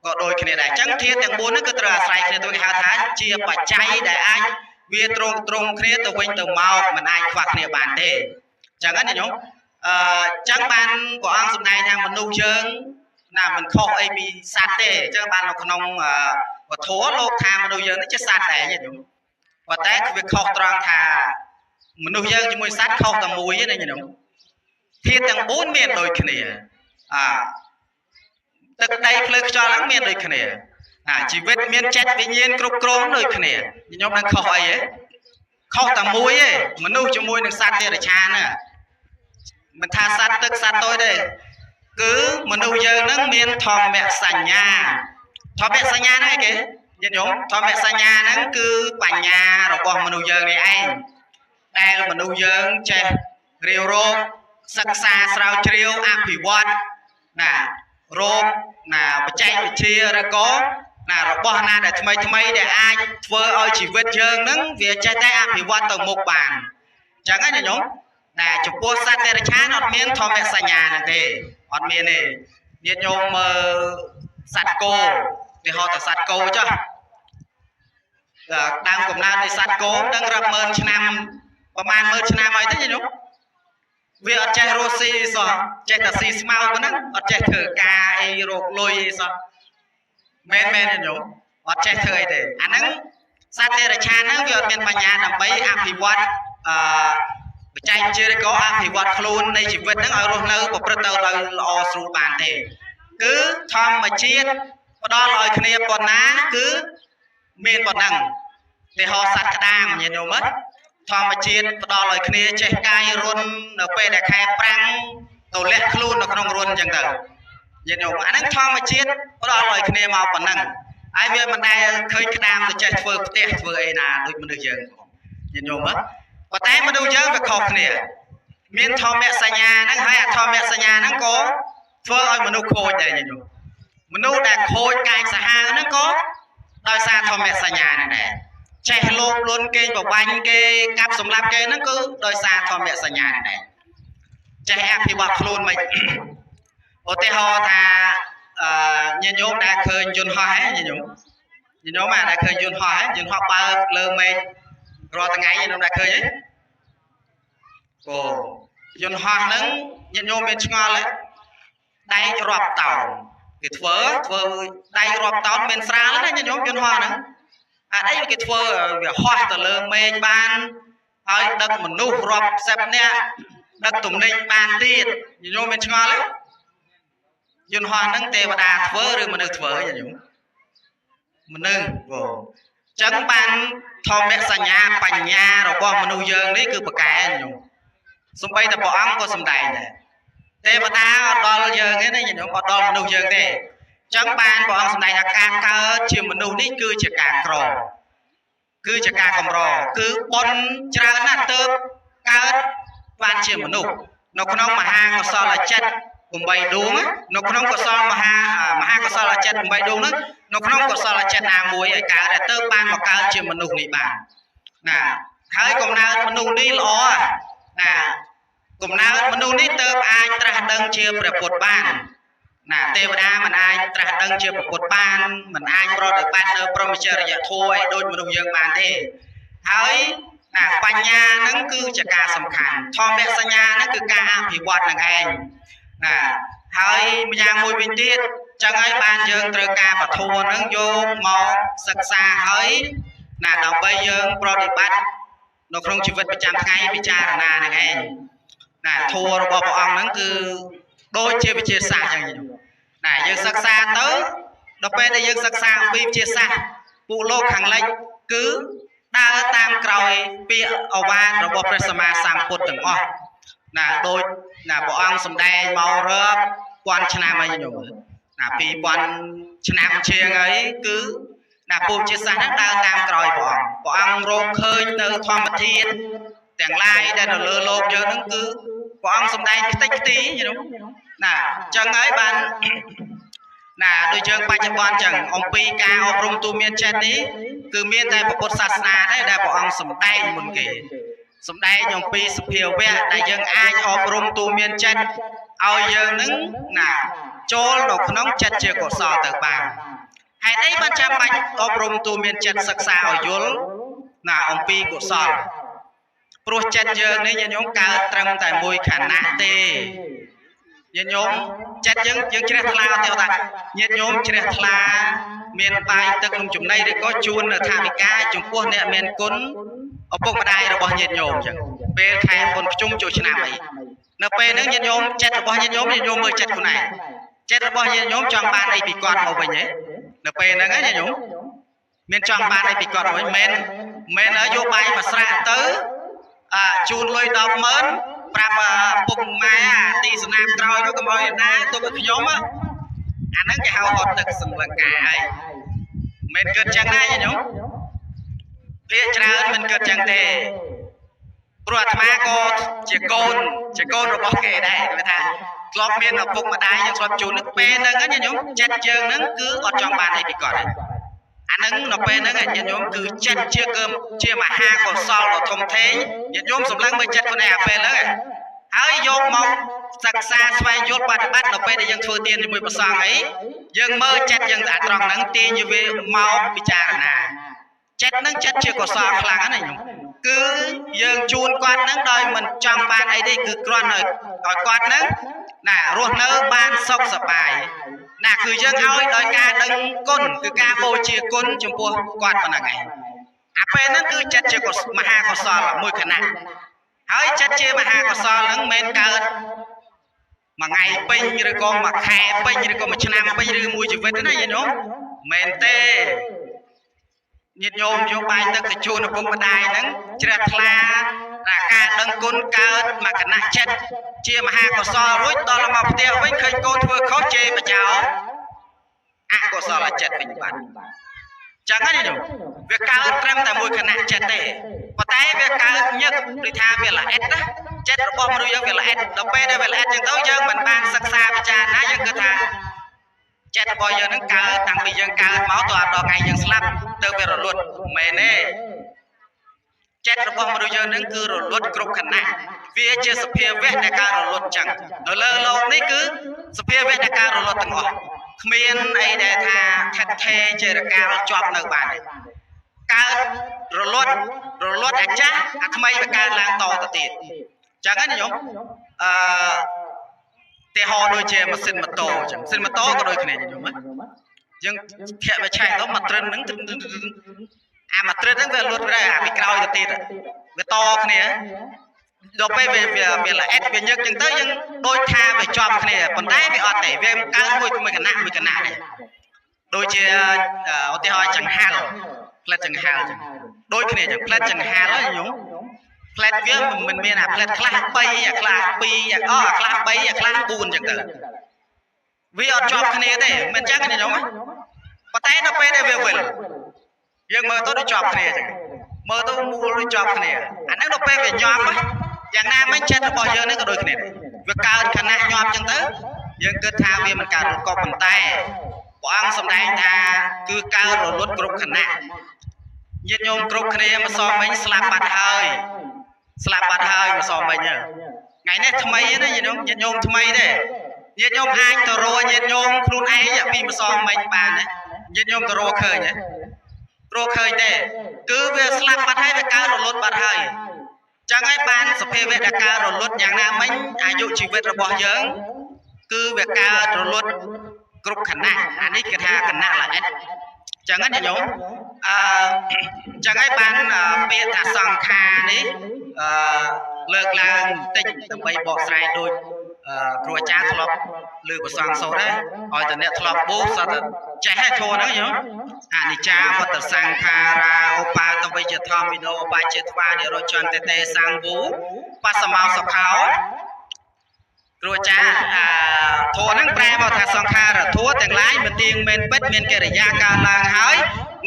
ក៏ដូចគ្នាដែរអញ្ចឹងធាតុទាំង4ហ្នឹងគឺត្រូវអាស្រ័យគ្នាទៅគេហៅថាជាបច្ច័យដែលអាចវាត្រង់គ្នាទៅវិញទៅមកមិនអាចខ្វះគ្នាបានទេអញ្ចឹងណាញោមអញ្ចឹងបានព្រះអង្គសម្ដែងថាមនុស្សយើងណាមិនខុសអីពីសត្វទេអញ្ចឹងបាននៅក្នុងវធលោកថាមនុស្សយើងនេះជាសត្វដែរញោមប៉ុន្តែវាខុសត្រង់ថាមនុស្សយើងជាមួយសត្វខុសតែមួយទេណាញោមធាតុទាំង4មានដូចគ្នាទឹកដីភ្លើងខ្យល់ហ្នឹងមានដូចគ្នាជីវិតមានចិត្តវិញ្ញាណគ្រប់គ្រងដូចគ្នាញោមនឹងខុសអីទេខុសតែមួយទេមនុស្សជាមួយនឹងសត្វទេរឆានណាមិនថាសត្វទឹកសត្វតូចទេគឺមនុស្សយើងនឹងមានធម្មសញ្ញាហ្នឹងគេញាតិញោមធម្មសញ្ញាហ្នឹងគឺបញ្ញារបស់មនុស្សយើងនេះឯងដែលមនុស្សយើងចេះរៀបរកសិក្សាស្រាវជ្រាវអភិវឌ្ឍណារោគណាបច្ចេកវិទ្យាឬក៏ណារបស់ណាដែលថ្មីដែលអាចធ្វើឲ្យជីវិតយើងនឹងវាចេះតែអភិវឌ្ឍទៅមុខបានអញ្ចឹងណាញោមតែចំពោះសត្វទេរឆានអត់មានធម្មសញ្ញាហ្នឹងទេអត់មានទេញាតិញោមមើលសត្វគោគេហៅថាសត្វគោចុះដើមកំណើតនៃសត្វគោដឹងរាប់ម៉ឺនឆ្នាំប្រហែលម៉ឺនឆ្នាំហើយទេញោមវាអត់ចេះរស់ស៊ីសោះចេះតែស៊ីស្មៅប៉ុណ្ណឹងអត់ចេះធ្វើការអីរកលុយអីសោះមែនញោមអត់ចេះធ្វើអីទេអាហ្នឹងសត្វទេរឆានហ្នឹងវាអត់មានបញ្ញាដើម្បីអភិវឌ្ឍបច្ចេកវិទ្យាឬក៏អភិវឌ្ឍខ្លួននៃជីវិតហ្នឹងឲ្យរស់នៅប្រព្រឹត្តទៅដោយល្អស្រួលបានទេគឺធម្មជាតិផ្ដល់ឲ្យគ្នាប៉ុណ្ណាគឺមានប៉ុណ្ណឹងទេហោសត្វក្តាមញាតិញោមធម្មជាតិផ្ដល់ឲ្យគ្នាចេះកាយរុននៅពេលដែលខែប្រាំងទៅលាក់ខ្លួននៅក្នុងរុនអញ្ចឹងទៅញាតិញោមអាហ្នឹងធម្មជាតិផ្ដល់ឲ្យគ្នាមកប៉ុណ្ណឹងហើយវាមិនដែលឃើញក្តាមទៅចេះធ្វើផ្ទះធ្វើអីណាដូចមនុស្សយើងញាតិញោមប៉ុន្តែមនុស្សយើងវាខុសគ្នាមានធម្មសញ្ញាហ្នឹងហើយអាធម្មសញ្ញាហ្នឹងក៏ធ្វើឲ្យមនុស្សខូចដែរញាតិញោមមនុស្សដែលខូចកាយសាហាវហ្នឹងក៏ដោយសារធម្មសញ្ញាហ្នឹងដែរចេះលោភលន់គេបបាញ់គេកាប់សម្លាប់គេហ្នឹងគឺដោយសារធម្មសញ្ញាហ្នឹងដែរចេះអភិវឌ្ឍខ្លួនមិនឧទាហរណ៍ថាញាតិញោមដែលឃើញយន្តហោះហ្នឹងញាតិញោមដែលឃើញយន្តហោះហ្នឹងយន្តហោះបើកលើមេឃរាល់ថ្ងៃញាតិញោមដែលឃើញទេអូយន្តហោះហ្នឹងញាតិញោមមានឆ្ងល់ទេដែករាប់តោនគេធ្វើដែករាប់តោនមានស្រាលណាញាតិញោមយន្តហោះហ្នឹងអានេះគេធ្វើវាហោះទៅលើមេឃបានហើយដឹកមនុស្សរាប់សិបនាក់ដឹកទំនិញបានទៀតញាតិញោមមានឆ្ងល់ទេយន្តហោះហ្នឹងទេវតាធ្វើឬមនុស្សធ្វើញាតិញោមមនុស្សចឹងបានធម្មសញ្ញាបញ្ញារបស់មនុស្សយើងនេះគឺប្រកែញោមសំបីតែព្រះអង្គក៏សម្ដែងដែរ ទេវតាអត់ដល់យើងទេណាញាតិញោមអត់ដល់មនុស្សយើងទេចឹងបានព្រះអង្គសម្ដែងថាការកើតជាមនុស្សនេះគឺជាការក្រគឺជាការកម្រគឺបុណ្យច្រើនណាស់ទើបកើតបានជាមនុស្សនៅក្នុងមហាកុសលចិត្ត8ដួងនៅក្នុងកុសលមហាកុសលចិត្ត8ដួងហ្នឹងនៅក្នុងកុសលចិត្តណាមួយឲ្យកើតទៅបានមកកើតជាមនុស្សនេះបានណាហើយកំណើតមនុស្សនេះល្អណាកំណើតមនុស្សនេះទើបអាចត្រាស់ដឹងជាព្រះពុទ្ធបានណាទេវតាមិនអាចត្រាស់ដឹងជាព្រះពុទ្ធបានមិនអាចប្រតិបត្តិនៅព្រហ្មចរិយធម៌ឲ្យដូចមនុស្សយើងបានទេហើយណាបញ្ញាហ្នឹងគឺជាការសំខាន់ធម្មសញ្ញាហ្នឹងគឺការអភិវឌ្ឍនឹងឯងណាហើយម្យ៉ាងមួយវិញទៀតចឹងហើយបានយើងត្រូវការពធហ្នឹងយកមកសិក្សាហើយណាដើម្បីយើងប្រតិបត្តិនៅក្នុងជីវិតប្រចាំថ្ងៃពិចារណានឹងឯងណាធម៌របស់ព្រះអង្គហ្នឹងគឺដូចជាវិទ្យាសាស្ត្រចឹងណាយើងសិក្សាទៅដល់ពេលដែលយើងសិក្សាអំពីវិទ្យាសាស្ត្រពួកលោកខាងលិចគឺដើរតាមក្រោយពាក្យអវាទរបស់ព្រះសម្មាសម្ពុទ្ធទាំងអស់ណាដូចណាព្រះអង្គសម្ដែងមករាប់ពាន់ឆ្នាំហើយញោមណា2000ឆ្នាំជាងហើយគឺណាពួកវិទ្យាសាស្ត្រហ្នឹងដើរតាមក្រោយព្រះអង្គរកឃើញនៅធម្មធាតុទាំងឡាយដែលនៅលើលោកយើងហ្នឹងគឺព្រះអង្គសម្ដែងខ្ទេចខ្ទីញោមណាអញ្ចឹងហើយបានណាដូចយើងបច្ចុប្បន្នចឹងអំពីការអប់រំទូមានចិត្តនេះគឺមានតែពុទ្ធសាសនាទេដែលព្រះអង្គសម្ដែងមុនគេសម្ដែងអំពីសភាវៈដែលយើងអាចអប់រំទូមានចិត្តឲ្យយើងនឹងណាចូលនៅក្នុងចិត្តជាកុសលទៅបានហេតុអីបានចាំបាច់អប់រំទូមានចិត្តសិក្សាឲ្យយល់ណាអំពីកុសលព្រោះចិត្តយើងនេះញាតិញោមកើតត្រឹមតែមួយខណៈទេញាតិញោមចិត្តយើងជ្រះថ្លាទេថាញាតិញោមជ្រះថ្លាមានបាយទឹកនំចំណីឬក៏ជូននៅថាវិការចំពោះអ្នកមានគុណឪពុកម្ដាយរបស់ញាតិញោមអញ្ចឹងពេលខែបុណ្យភ្ជុំចូលឆ្នាំអីនៅពេលហ្នឹងញាតិញោមចិត្តរបស់ញាតិញោមមើលចិត្តខ្លួនឯងចិត្តរបស់ញាតិញោមចង់បានអីពីគាត់មកវិញហ៎នៅពេលហ្នឹងញាតិញោមមានចង់បានអីពីគាត់វិញមិនយកបាយមកស្រាក់ទៅជូនលុយ100000ប្រាប់ពុកម៉ែទីស្នាមក្រោយនោះកុំឲ្យណាទុកឲ្យខ្ញុំអាហ្នឹងគេហៅហត់ទឹកសង្លង្កាហើយមិនគិតចឹងដែរញោមពាក្យច្រើនមិនគិតចឹងទេព្រោះអាត្មាក៏ជាកូនរបស់គេដែរគេថាធ្លាប់មានឪពុកម្ដាយយើងធ្លាប់ជូននឹងពេលហ្នឹងញោមចិត្តយើងហ្នឹងគឺអត់ចង់បានអីពីគាត់ទេអាហ្នឹងនៅពេលហ្នឹងញាតិញោមគឺចិត្តជាមហាកុសលដ៏ធំធេងញាតិញោមសម្លឹងមើលចិត្តខ្លួនឯងអាពេលហ្នឹងហើយយកមកសិក្សាស្វែងយល់បប្រតិបត្តិនៅពេលដែលយើងធ្វើទានជាមួយព្រះសង្ឃអីយើងមើលចិត្តយើងតែត្រង់ហ្នឹងទាញវាមកពិចារណាចិត្តហ្នឹងចិត្តជាកុសលខ្លាំងណាស់ញោមគឺយើងជូនគាត់ហ្នឹងដោយមិនចង់បានអីទេគឺគ្រាន់ឲ្យគាត់ហ្នឹងណារស់នៅបានសុខសប្បាយណាគឺយើងឲ្យដោយការដឹងគុណគឺការបូជាគុណចំពោះគាត់ប៉ុណ្ណឹងឯងអាពេលហ្នឹងគឺចិត្តជាមហាកុសលមួយខណៈហើយចិត្តជាមហាកុសលហ្នឹងមិនកើតមួយថ្ងៃពេញឬក៏មួយខែពេញឬក៏មួយឆ្នាំពេញឬមួយជីវិតទេណាញាតិញោមមែនទេញាតិញោមយកបាយទឹកទៅជូនឪពុកម្ដាយហ្នឹងជ្រះថ្លាថាការដឹងគុណកើតមកកណះចិត្តជាមហាកុសលរួចដល់មកផ្ទះវិញឃើញកូនធ្វើខុសជេរបចោអកុសលចិត្តវិញបាត់ចឹងណាញោមវាកើតត្រឹមតែមួយខណៈចិត្តទេប៉ុន្តែវាកើតញឹកដូចថាវាល្អិតណាចិត្តរបស់មនុស្សយើងវាល្អិតដល់ពេលដែលវាល្អិតចឹងទៅយើងមិនបានសិក្សាពិចារណាយើងគិតថាចិត្តរបស់យើងនឹងកើតតាំងពីយើងកើតមកទៅដល់ថ្ងៃយើងស្លាប់ទៅវារលត់មែនទេចិត្តរបស់មនុស្សយើងនឹងគឺរលត់គ្រប់ខណៈវាជាសភាវៈដែលការរលត់ចឹងនៅលើโลกនេះគឺសភាវៈដែលការរលត់ទាំងអស់គ្មានអីដែលថាថិតថេរជារកាលជាប់នៅបានទេកើតរលត់អាចាស់អាថ្មីវាកើតឡើងតទៅទៀតចឹងណាញោមទីហោដូចជាម៉ាស៊ីនម៉ូតូចឹងម៉ាស៊ីនម៉ូតូក៏ដូចគ្នាញោមយើងធាក់វាឆេះទៅមកត្រឹមហ្នឹងអាមកត្រឹមហ្នឹងវាលួតទៅអាពីក្រោយទៅទៀតវាតគ្នាដល់ពេលវាល្អិតវាញឹកចឹងទៅយើងដូចថាវាជាប់គ្នាប៉ុន្តែវាអត់ទេវាកើតមួយគណៈដែរដូចជាឧទាហរណ៍ចង្ហាល់ផ្លែចង្ហាល់ចឹងដូចគ្នាចឹងផ្លែចង្ហាល់ហ្នឹងញោម ផ្លែតវាមិនមានអាផ្លែតខ្លះ3អាខ្លះ2អាខ្លះ3អាខ្លះ4អញ្ចឹងទៅវាអត់ជាប់គ្នាទេមិនអញ្ចឹងទេញោមប៉ុន្តែដល់ពេលដែលវាវិលយើងមើលទៅដូចជាប់គ្នាអញ្ចឹងមើលទៅមូលដូចជាប់គ្នាអាហ្នឹងដល់ពេលវាញាប់យ៉ាងណាមិញចិត្តរបស់យើងនេះក៏ដូចគ្នាដែរវាកើតខណៈញាប់អញ្ចឹងទៅយើងគិតថាវាមិនកើតក៏ប៉ុន្តែព្រះអង្គសម្ដែងថាគឺកើតរលត់គ្រប់ខណៈញាតិញោមគ្រប់គ្នាម្សិលមិញស្លាប់បាត់ហើយម្សិលមិញថ្ងៃនេះថ្មីណាញាតិញោមថ្មីទេញាតិញោមអាចទៅរកញាតិញោមខ្លួនឯងពីម្សិលមិញបានណាញាតិញោមទៅរកឃើញទេគឺវាស្លាប់បាត់ហើយវាកើតរលត់បាត់ហើយចឹងហើយបានសភាវៈដែលកើតរលត់យ៉ាងណាមិញអាយុជីវិតរបស់យើងគឺវាកើតរលត់គ្រប់ខណៈអានេះគេថាខណៈល្អិតចឹងណាញោមចឹងហើយបានពាក្យថាសង្ខារនេះលើកឡើងបន្តិចដើម្បីបកស្រាយដូចគ្រូអាចារ្យធ្លាប់លើប្រសងសូត្រដែរឲ្យតអ្នកធ្លាប់បួសសតចេះឲ្យធូរហ្នឹងញោមអនិច្ចាវតសង្ខារាឧបាទវិជ្ជធម្មិណោបច្ចេត្វានិរោចន្តិទេសង្វូបសមោសុខោគ្រូអាចារ្យធូរហ្នឹងប្រែមកថាសង្ខារធัวទាំងឡាយមិនទៀងមែនពិតមានកិរិយាកើតឡើងហើយ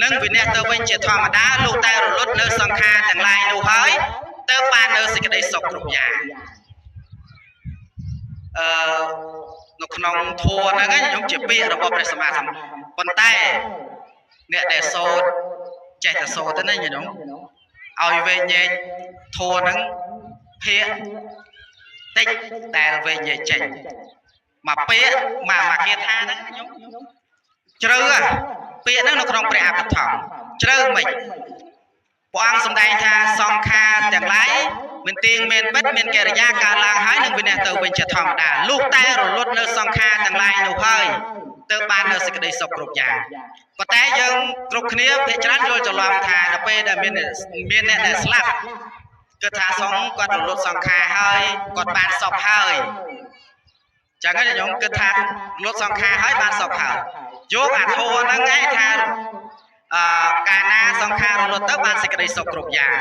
នឹងវិនិច្ឆ័យទៅវិញជាធម្មតាលុះតែរលត់នៅសង្ខារទាំងឡាយនោះហើយទៅបាននៅសេចក្តីសុខគ្រប់យ៉ាងនៅក្នុងធัวហ្នឹងខ្ញុំជាពាក្យរបស់ព្រះសម្មាសម្ពុទ្ធប៉ុន្តែអ្នកដែលសូត្រចេះតែសូត្រទៅណាញោមឲ្យវែងញែកធัวហ្នឹងភាកតិចដែលវែងញែកចេញមកពាក្យមកគាថាហ្នឹងញោមជ្រៅពាក្យហ្នឹងនៅក្នុងព្រះអភិធម្មជ្រៅមិនព្រះអង្គសម្ដែងថាសង្ខារទាំងឡាយមិនទៀងមែនពិតមានកិរិយាកើតឡើងហើយនឹងវិនិច្ឆ័យទៅវិញជាធម្មតាលុះតែរលត់នៅសង្ខារទាំងឡាយនោះហើយទើបបាននៅសេចក្តីសុខគ្រប់យ៉ាងប៉ុន្តែយើងគ្រប់គ្នាភាគច្រើនយល់ច្រឡំថាដល់ពេលដែលមានអ្នកដែលស្លាប់គឺថាសង្ឃគាត់រលត់សង្ខារហើយគាត់បានសុខហើយចឹងហើយខ្ញុំគិតថារលត់សង្ខារហើយបានសុខហើយយកអាធម៌ហ្នឹងឯងថាកាលណាសង្ខាររលត់ទៅបានសេចក្តីសុខគ្រប់យ៉ាង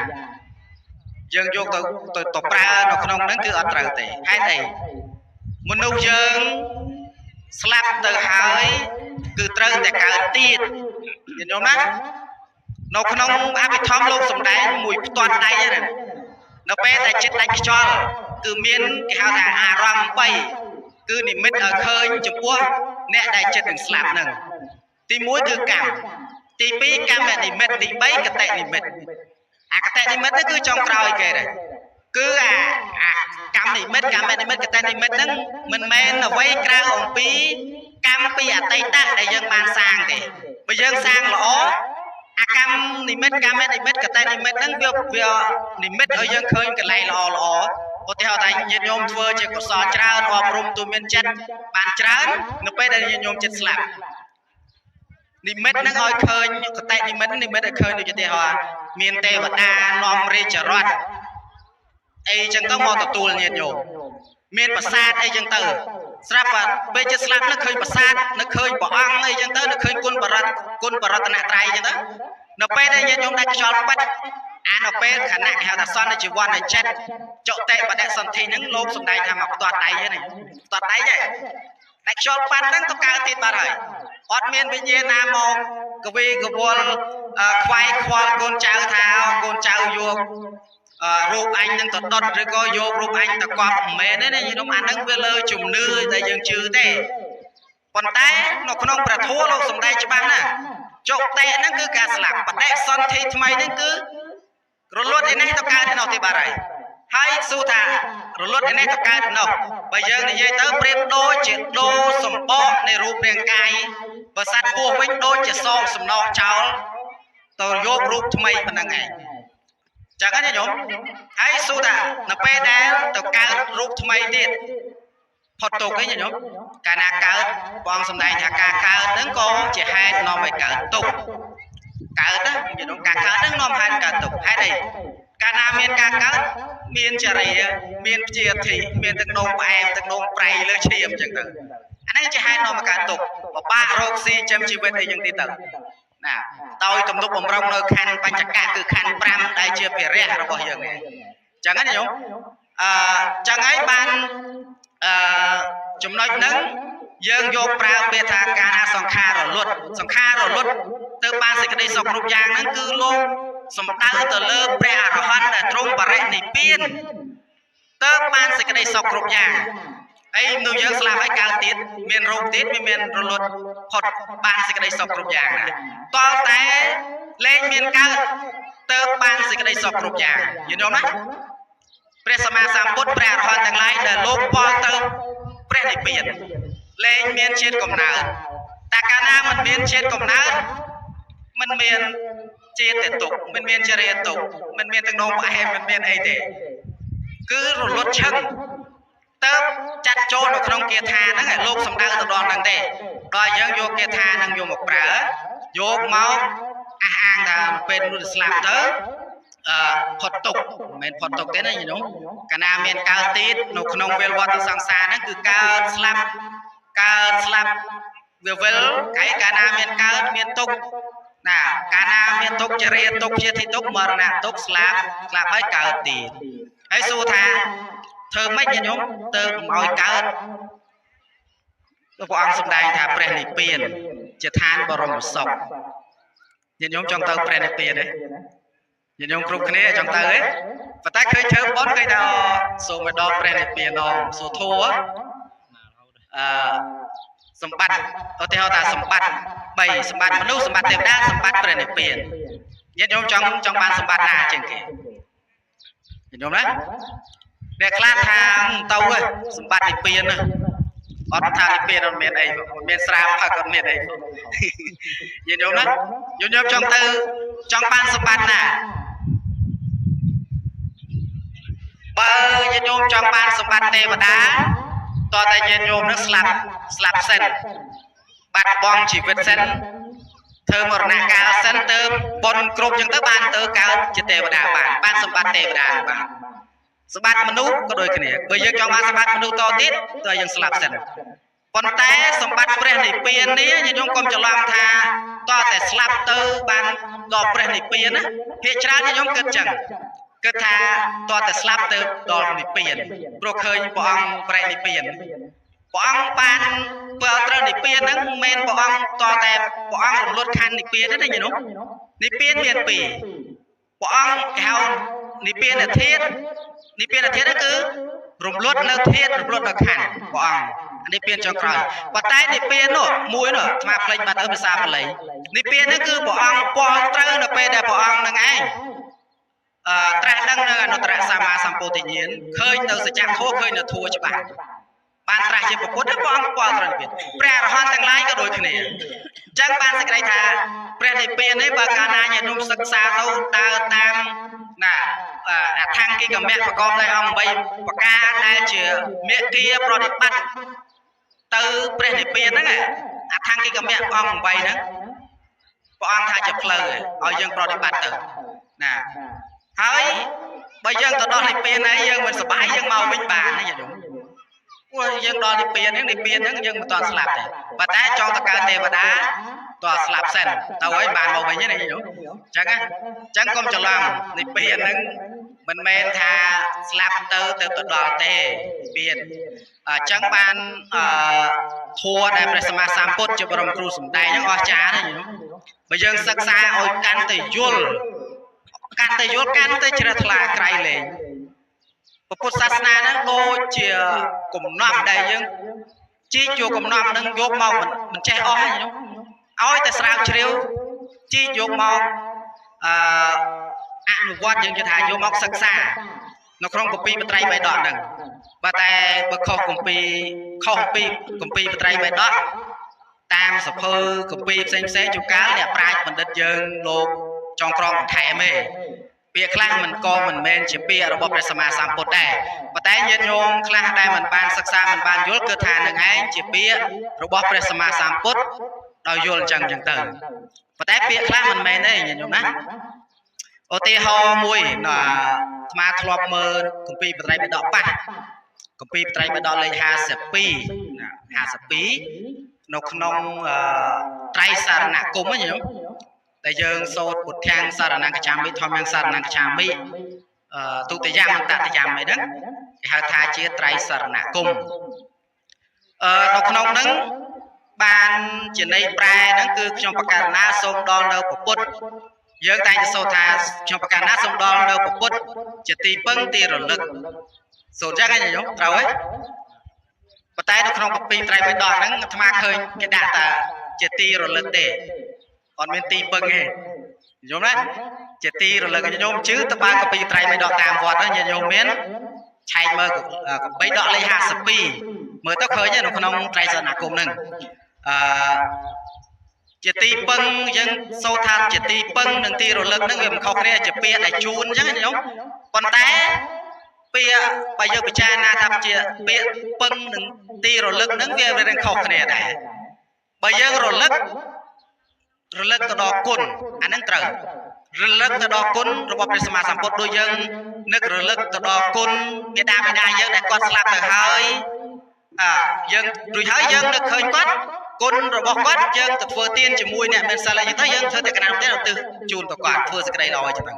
យើងយកទៅប្រើនៅក្នុងហ្នឹងគឺអត់ត្រូវទេហេតុអីមនុស្សយើងស្លាប់ទៅហើយគឺត្រូវតែកើតទៀតយល់ណានៅក្នុងអភិធម្មលោកសំដែងមួយផ្ទាត់ដៃហ្នឹងនៅពេលដែលចិត្តដាច់ខ្យល់គឺមានគេហៅថាអារម្មណ៍3គឺនិមិត្តឲ្យឃើញចំពោះអ្នកដែលចិត្តនឹងស្លាប់ហ្នឹងទី1គឺកម្មទី2កម្មនិមិត្តទី3កតនិមិត្តអាកតនិមិត្តនេះគឺចុងក្រោយគេដែរគឺអាកម្មនិមិត្តកម្មនិមិត្តកតនិមិត្តហ្នឹងមិនមែនអ្វីក្រៅអំពីកម្មពីអតីតដែលយើងបានសាងទេបើយើងសាងល្អអាកម្មនិមិត្តកម្មនិមិត្តកតនិមិត្តហ្នឹងវានិមិត្តឲ្យយើងឃើញកន្លែងល្អឧទាហរណ៍ថាញាតិញោមធ្វើជាកុសលច្រើនអប់រំទូមានចិត្តបានច្រើននៅពេលដែលញាតិញោមចិត្តស្លាប់និមិត្តហ្នឹងឲ្យឃើញកតនិមិត្តឲ្យឃើញដូចឧទាហរណ៍មានទេវតានាំរាជរដ្ឋអីចឹងទៅមកទទួលញាតិញោមមានប្រាសាទអីចឹងទៅស្រាប់ពេលចិត្តស្លាប់នឹកឃើញប្រាសាទនឹកឃើញព្រះអង្គអីចឹងទៅនឹកឃើញគុណបរតនត្រ័យចឹងទៅនៅពេលដែលញាតិញោមដាច់ខ្យល់ប៉ិតអានៅពេលខណៈគេហៅថាសន្និជីវ័នចិត្តចុតិបដិសន្ធិហ្នឹងលោកសំដែងថាមកផ្ទាត់ដៃហ្នឹងផ្ទាត់ដៃហ្នឹងដាច់ខ្យល់ប៉ាត់ហ្នឹងទៅកើតទៀតបាត់ហើយអត់មានវិញ្ញាណណាមកកវីកវល់ខ្វាយខ្វល់កូនចៅថាកូនចៅយករូបអញនឹងទៅដុតឬក៏យករូបអញទៅកប់មិនមែនទេណាខ្ញុំអាហ្នឹងវាលើជំនឿដែលយើងជឿទេប៉ុន្តែនៅក្នុងព្រះធម៌លោកសំដែងច្បាស់ណាស់ចុតិហ្នឹងគឺការស្លាប់បដិសន្ធិថ្មីហ្នឹងគឺរលត់ឯនេះទៅកើតឯនោះទេបាទហើយសួរថារលត់ឯនេះទៅកើតឯនោះបើយើងនិយាយទៅប្រៀបដូចជាដូរសម្បកនៃរូបរាងកាយបើសត្វពស់វិញដូចជាសោកសំណោកចោលទៅយករូបថ្មីប៉ុណ្ណឹងឯងចឹងណាញោមហើយសួរថានៅពេលដែលទៅកើតរូបថ្មីទៀតផុតទុកឯងញោមកាលណាកើតព្រះអង្គសម្ដែងថាការកើតហ្នឹងក៏ជាហេតុនាំឲ្យកើតទុកកើតណាញោមការកើតហ្នឹងនាំឲ្យកើតទុកហេតុអីកាលណាមានការកើតមានចរិយាមានព្យាធិមានទឹកនោមផ្អែមទឹកនោមប្រៃលើឈាមចឹងទៅអាហ្នឹងជាហេតុនាំឲ្យកើតទុកបបាក់រោគស៊ីចិញ្ចឹមជីវិតអីចឹងទៀតទៅណាដោយទំនុកបំរុងនៅខណ្ឌបញ្ចកៈគឺខណ្ឌ5ដែលជាភារៈរបស់យើងនេះ chẳng ấy nhung chẳng ấy ban chúng nói nâng dương vô prao bê thà ca song kha rồi luật từ ban sẽ cái đây sọc rụp giang nâng cứ luôn sầm đau từ lơ pre à hoan là trung và rẽ nỉ piên từ ban sẽ cái đây sọc rụp giang ấy nuôi dưỡng làm ấy cao tiết miền rộng tiết miền rồi luật hột ban sẽ cái đây sọc rụp giang này to té lên miền cao từ ban sẽ cái đây sọc rụp giang nhìn đâu đấy pre sama samput pre à hoanទាំងឡាយដែលលោកពលទៅព្រះនិព្វានលែងមានជាតិកំណើតតែកាលណាមិនមានជាតិកំណើតមិនមានជាតិទុកមិនមានចរិយាទុកមិនមានទឹកនោមផ្អែមមិនមានអីទេគឺរលត់ឈឹងទៅចាត់ចូលនៅក្នុងគាថាហ្នឹងឲ្យលោកសំដៅទៅដល់ហ្នឹងទេដល់យើងយកគាថាហ្នឹងយកមកប្រើយកមកអះអាងថាពេលមនុស្សស្លាប់ទៅផុតទុកមិនមែនផុតទុកទេណាយីនោះកាលណាមានកើតទៀតនៅក្នុងវិលវត្តសង្សារហ្នឹងគឺកើតស្លាប់វាវិលកាលណាមានកើតមានទុកណាកាលណាមានទុកចរិយាទុកជាទីទុកមរណៈទុកស្លាប់ហើយកើតទៀតហើយសួរថាធ្វើម៉េចញោមទៅឲ្យកើតព្រះអង្គសម្ដែងថាព្រះនិព្វានជាឋានបរមសុខញាតិញោមចង់ទៅព្រះនិព្វានទេញាតិញោមគ្រប់គ្នាចង់ទៅទេប៉ុន្តែឃើញធ្វើបុណ្យឃើញថាសូមឲ្យដល់ព្រះនិព្វានដល់សូធัวសម្បត្តិឧទាហរណ៍ថាសម្បត្តិ3សម្បត្តិមនុស្សសម្បត្តិទេវតាសម្បត្តិព្រះនិព្វានញាតិញោមចង់បានសម្បត្តិណាជាងគេញាតិញោមណាអ្នកខ្លះថាទៅសម្បត្តិនិព្វានអត់ថានិព្វានអត់មានអីមិនមានស្រាវផឹកអត់មានអីញាតិញោមណាញាតិញោមចង់បានសម្បត្តិណាបើញាតិញោមចង់បានសម្បត្តិទេវតាតើតែញាតិញោមនឹងស្លាប់សិនបាត់បង់ជីវិតសិនធ្វើមរណកាលសិនទៅបុណ្យគ្រប់ចឹងទៅបានទៅកើតជាទេវតាបានសម្បត្តិទេវតាបានសម្បត្តិមនុស្សក៏ដូចគ្នាបើយើងចង់បានសម្បត្តិមនុស្សតទៀតតើយើងស្លាប់សិនប៉ុន្តែសម្បត្តិព្រះនិព្វាននេះញាតិញោមកុំច្រឡំថាតើតែស្លាប់ទៅបានដល់ព្រះនិព្វានណាភាគច្រើនញាតិញោមគិតចឹងគិតថាតើតែស្លាប់ទៅដល់និព្វានព្រោះឃើញព្រះអង្គព្រះនិព្វានព្រះអង្គបានបើត្រូវនិព្វានហ្នឹងមិនមែនព្រះអង្គតតែព្រះអង្គរំលត់ខណ្ឌនិព្វានទេណាញាតិញោមនិព្វានមាន2ព្រះអង្គគេហៅនិព្វានធាតុហ្នឹងគឺរំលត់នៅធាតុរំលត់នៅខណ្ឌព្រះអង្គនិព្វានចុងក្រោយប៉ុន្តែនិព្វាននោះមួយនោះស្មាផ្លេចបាត់ទៅភាសាបាលីនិព្វានហ្នឹងគឺព្រះអង្គពលត្រូវនៅពេលដែលព្រះអង្គនឹងឯងត្រាស់ដឹងនៅអនុត្តរសម្មាសម្ពោធិញ្ញាណឃើញនៅសច្ចធម៌ឃើញនៅធម៌ច្បាស់បានត្រាស់ជាពុទ្ធព្រះអង្គពលត្រូវនិព្វានព្រះអរហន្តទាំងឡាយក៏ដូចគ្នាអញ្ចឹងបានសេចក្តីថាព្រះនិព្វាននេះបើកាលណាញាតិញោមសិក្សាទៅដើរតាមណាអថង្គិកមៈប្រកបដោយអង្គ8ប្រការដែលជាមេគាប្រតិបត្តិទៅព្រះនិព្វានហ្នឹងអថង្គិកមៈអង្គ8ហ្នឹងព្រះអង្គថាជាផ្លូវឲ្យយើងប្រតិបត្តិទៅណាហើយបើយើងទៅដល់និព្វានហើយយើងមិនសប្បាយយើងមកវិញបានណាញាតិញោមព្រោះយើងដល់និព្វានហ្នឹងយើងមិនទាន់ស្លាប់ទេប៉ុន្តែចង់ទៅកើតទេវតាតើស្លាប់សិនទៅឲ្យបានមកវិញណាញាតិញោមអញ្ចឹងកុំច្រឡំនិព្វានហ្នឹងមិនមែនថាស្លាប់ទៅដល់ទេនិព្វានអញ្ចឹងបានធัวដែលព្រះសម្មាសម្ពុទ្ធជាបរមគ្រូសម្ដែងហ្នឹងអស្ចារ្យណាញាតិញោមបើយើងសិក្សាឲ្យកាន់តែយល់កាន់តែជ្រះថ្លាក្រៃលែងពុទ្ធសាសនាហ្នឹងដូចជាកំណប់ដែលយើងជីកយកកំណប់ហ្នឹងយកមកមិនចេះអស់ទេញោមឲ្យតែស្រាវជ្រាវជីកយកមកអនុវត្តយើងនិយាយថាយកមកសិក្សានៅក្នុងគម្ពីរបត្រៃបៃដកហ្នឹងបើតែបើខុសពីគម្ពីរបត្រៃបៃដកតាមសភើគម្ពីរផ្សេងជួនកាលអ្នកប្រាជ្ញបណ្ឌិតយើងលោកចងក្រងបន្ថែមទេពាក្យខ្លះមិនមែនជាពាក្យរបស់ព្រះសម្មាសម្ពុទ្ធដែរប៉ុន្តែញាតិញោមខ្លះដែលមិនបានសិក្សាមិនបានយល់គឺថានឹងឯងជាពាក្យរបស់ព្រះសម្មាសម្ពុទ្ធដោយយល់អញ្ចឹងទៅប៉ុន្តែពាក្យខ្លះមិនមែនទេញាតិញោមណាឧទាហរណ៍មួយអាត្មាធ្លាប់មើលគម្ពីរបត្រៃបិដកប៉ះគម្ពីរបត្រៃបិដកលេខ52នៅក្នុងត្រៃសារណគមញាតិញោមតែយើងសូត្រពុទ្ធាំងសារណង្កច្ឆាមិធម្មំសារណង្កច្ឆាមិ ទុតិយមតតិយមអីហ្នឹងគេហៅថាជាត្រៃសរណគមនៅក្នុងហ្នឹងបានជាន័យប្រែហ្នឹងគឺខ្ញុំបកករណាសូមដល់នៅពុទ្ធយើងតែងតែសូត្រថាខ្ញុំបកករណាសូមដល់នៅពុទ្ធជាទីពឹងទីរលឹកសូត្រចឹងឯងញោមត្រូវហើយប៉ុន្តែនៅក្នុងពីត្រៃបិដកហ្នឹងអាត្មាឃើញគេដាក់តែជាទីរលឹកទេអត់មានទីពឹងទេញោមណាជាទីរលឹកញោមជឿទៅបើកពីត្រៃបិដកតាមវត្តហ្នឹងញោមមានឆែកមើលកបិដកលេខ52មើលទៅឃើញនៅក្នុងត្រៃសរណគមហ្នឹងជាទីពឹងយើងសូត្រថាជាទីពឹងនិងទីរលឹកហ្នឹងវាមិនខុសគ្នាជាពាក្យដែលជូនអញ្ចឹងញោមប៉ុន្តែពាក្យបើយើងពិចារណាថាជាពាក្យពឹងនិងទីរលឹកហ្នឹងវានឹងខុសគ្នាដែរបើយើងរលឹកទៅដល់គុណអាហ្នឹងត្រូវរលឹកទៅដល់គុណរបស់ព្រះសម្មាសម្ពុទ្ធដូចយើងនឹករលឹកទៅដល់គុណមេដាបេដាយើងដែលគាត់ស្លាប់ទៅហើយយើងរួចហើយយើងនឹកឃើញគាត់គុណរបស់គាត់យើងទៅធ្វើទានជាមួយអ្នកមានសិលអីទៅយើងធ្វើតែកណ្ដាលទានឧទ្ទិសជូនទៅគាត់ធ្វើសេចក្តីល្អអញ្ចឹង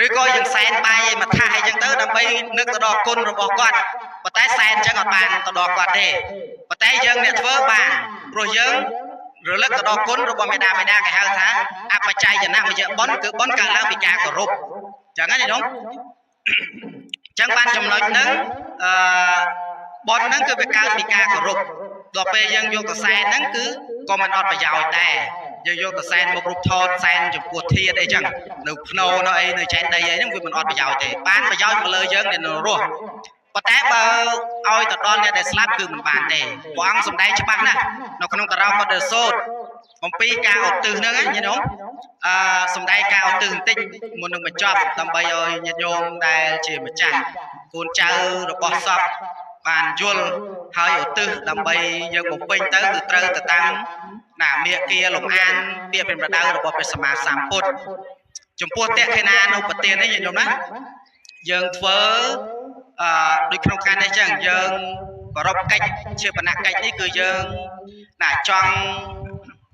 ឬក៏យើងសែនបាយឲ្យមកថាអីចឹងទៅដើម្បីនឹកទៅដល់គុណរបស់គាត់ប៉ុន្តែសែនអញ្ចឹងអត់បានទៅដល់គាត់ទេប៉ុន្តែយើងអ្នកធ្វើបានព្រោះយើងរលឹកទៅដល់គុណរបស់មេដាបេដាគេហៅថាអបច្ច័យនមយបុណ្យគឺបុណ្យកើតឡើងពីការគោរពអញ្ចឹងណាញោមអញ្ចឹងបានចំណុចហ្នឹងបុណ្យហ្នឹងគឺវាកើតពីការគោរពដល់ពេលយើងយកទៅសែនហ្នឹងគឺក៏មិនអត់ប្រយោជន៍ដែរយើងយកទៅសែនមុខរូបថតសែនចំពោះធាតុអីចឹងនៅភ្នោនៅអីនៅចេតិយអីហ្នឹងវាមិនអត់ប្រយោជន៍ទេបានប្រយោជន៍មកលើយើងដែលនៅរស់ប៉ុន្តែបើឲ្យទៅដល់អ្នកដែលស្លាប់គឺមិនបានទេព្រះអង្គសម្ដែងច្បាស់ណាស់នៅក្នុងតារោកតសូត្រអំពីការឧទ្ទិសហ្នឹងញាតិញោមសម្ដែងការឧទ្ទិសបន្តិចមុននឹងបញ្ចប់ដើម្បីឲ្យញាតិញោមដែលជាម្ចាស់កូនចៅរបស់សពបានយល់ហើយឧទ្ទិសដើម្បីយើងបំពេញទៅគឺត្រូវទៅតាមមាគាលំអានពាក្យព្រះប្រដៅរបស់ព្រះសម្មាសម្ពុទ្ធចំពោះតេខេណានុបទាននេះញាតិញោមណាយើងធ្វើដូចក្នុងការនេះចឹងយើងគោរពកិច្ចជាបណកិច្ចនេះគឺយើងចង់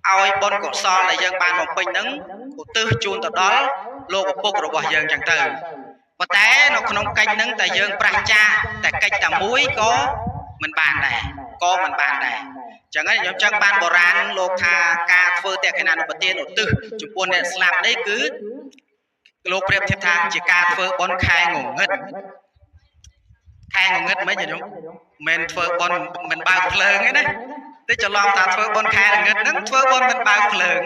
ឲ្យបុណ្យកុសលដែលយើងបានបំពេញហ្នឹងឧទ្ទិសជូនទៅដល់លោកឪពុករបស់យើងចឹងទៅប៉ុន្តែនៅក្នុងកិច្ចហ្នឹងតែយើងប្រះចាកតែកិច្ចតែមួយក៏មិនបានដែរចឹងហើយខ្ញុំចង់បានបុរាណលោកថាការធ្វើតេខេណានុបទានឧទ្ទិសចំពោះអ្នកស្លាប់នេះគឺលោកប្រៀបធៀបថាជាការធ្វើបុណ្យខែងងឹតមិនញោមមិនធ្វើបុណ្យមិនបើកភ្លើងទេណាតែច្រឡំថាធ្វើបុណ្យខែងឹតហ្នឹងធ្វើបុណ្យមិនបើកភ្លើង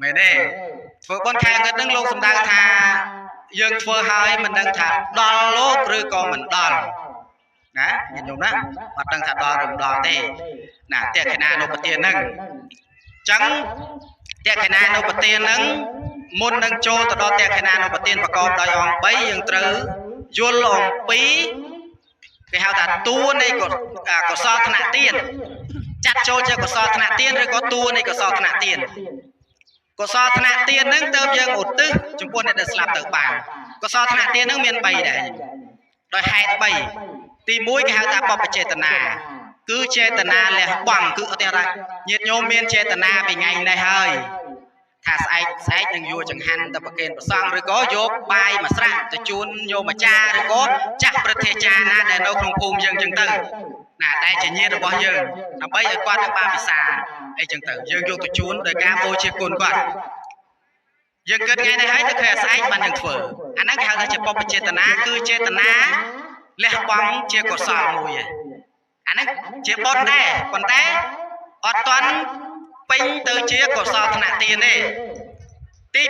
មែនទេធ្វើបុណ្យខែងឹតហ្នឹងលោកសម្ដៅថាយើងធ្វើហើយមិនដឹងថាដល់លោកឬក៏មិនដល់ណាញាតិញោមណាអត់ដឹងថាដល់ឬមិនដល់ទេណាតេខេណានុបទានហ្នឹងអញ្ចឹងតេខេណានុបទានហ្នឹងមុននឹងចូលទៅដល់តេខេណានុបទានប្រកបដោយអង្គ3យើងត្រូវយល់អំពីគេហៅថាតួនៃកុសលធនៈទានចាត់ចូលជាកុសលធនៈទានឬក៏តួនៃកុសលធនៈទានកុសលធនៈទានហ្នឹងទៅយើងឧទ្ទិសចំពោះអ្នកដែលស្លាប់ទៅបានកុសលធនៈទានហ្នឹងមាន3ដែរដោយហេតុ3ទី1គេហៅថាបព្វចេតនាគឺចេតនាលះបង់គឺអត់ទេញាតិញោមមានចេតនាពីថ្ងៃនេះហើយថាស្អែកនឹងយកចង្ហាន់ទៅប្រគេនព្រះសង្ឃឬក៏យកបាយមួយស្រាក់ទៅជូនញោមអាចារ្យឬក៏ចាស់ព្រឹទ្ធាចារ្យណាដែលនៅក្នុងភូមិយើងចឹងទៅណាតែជាញាតិរបស់យើងដើម្បីឲ្យគាត់នឹងបានពិសាអីចឹងទៅយើងយកទៅជូនដោយការបូជាគុណគាត់យើងគិតថ្ងៃនេះហើយទៅឃើញស្អែកបាននឹងធ្វើអាហ្នឹងគេហៅថាជាបព្វចេតនាគឺចេតនាលះបង់ជាកុសលមួយឯងអាហ្នឹងជាបុណ្យដែរប៉ុន្តែអត់ទាន់ពេញទៅជាកុសលធនៈទានទេទី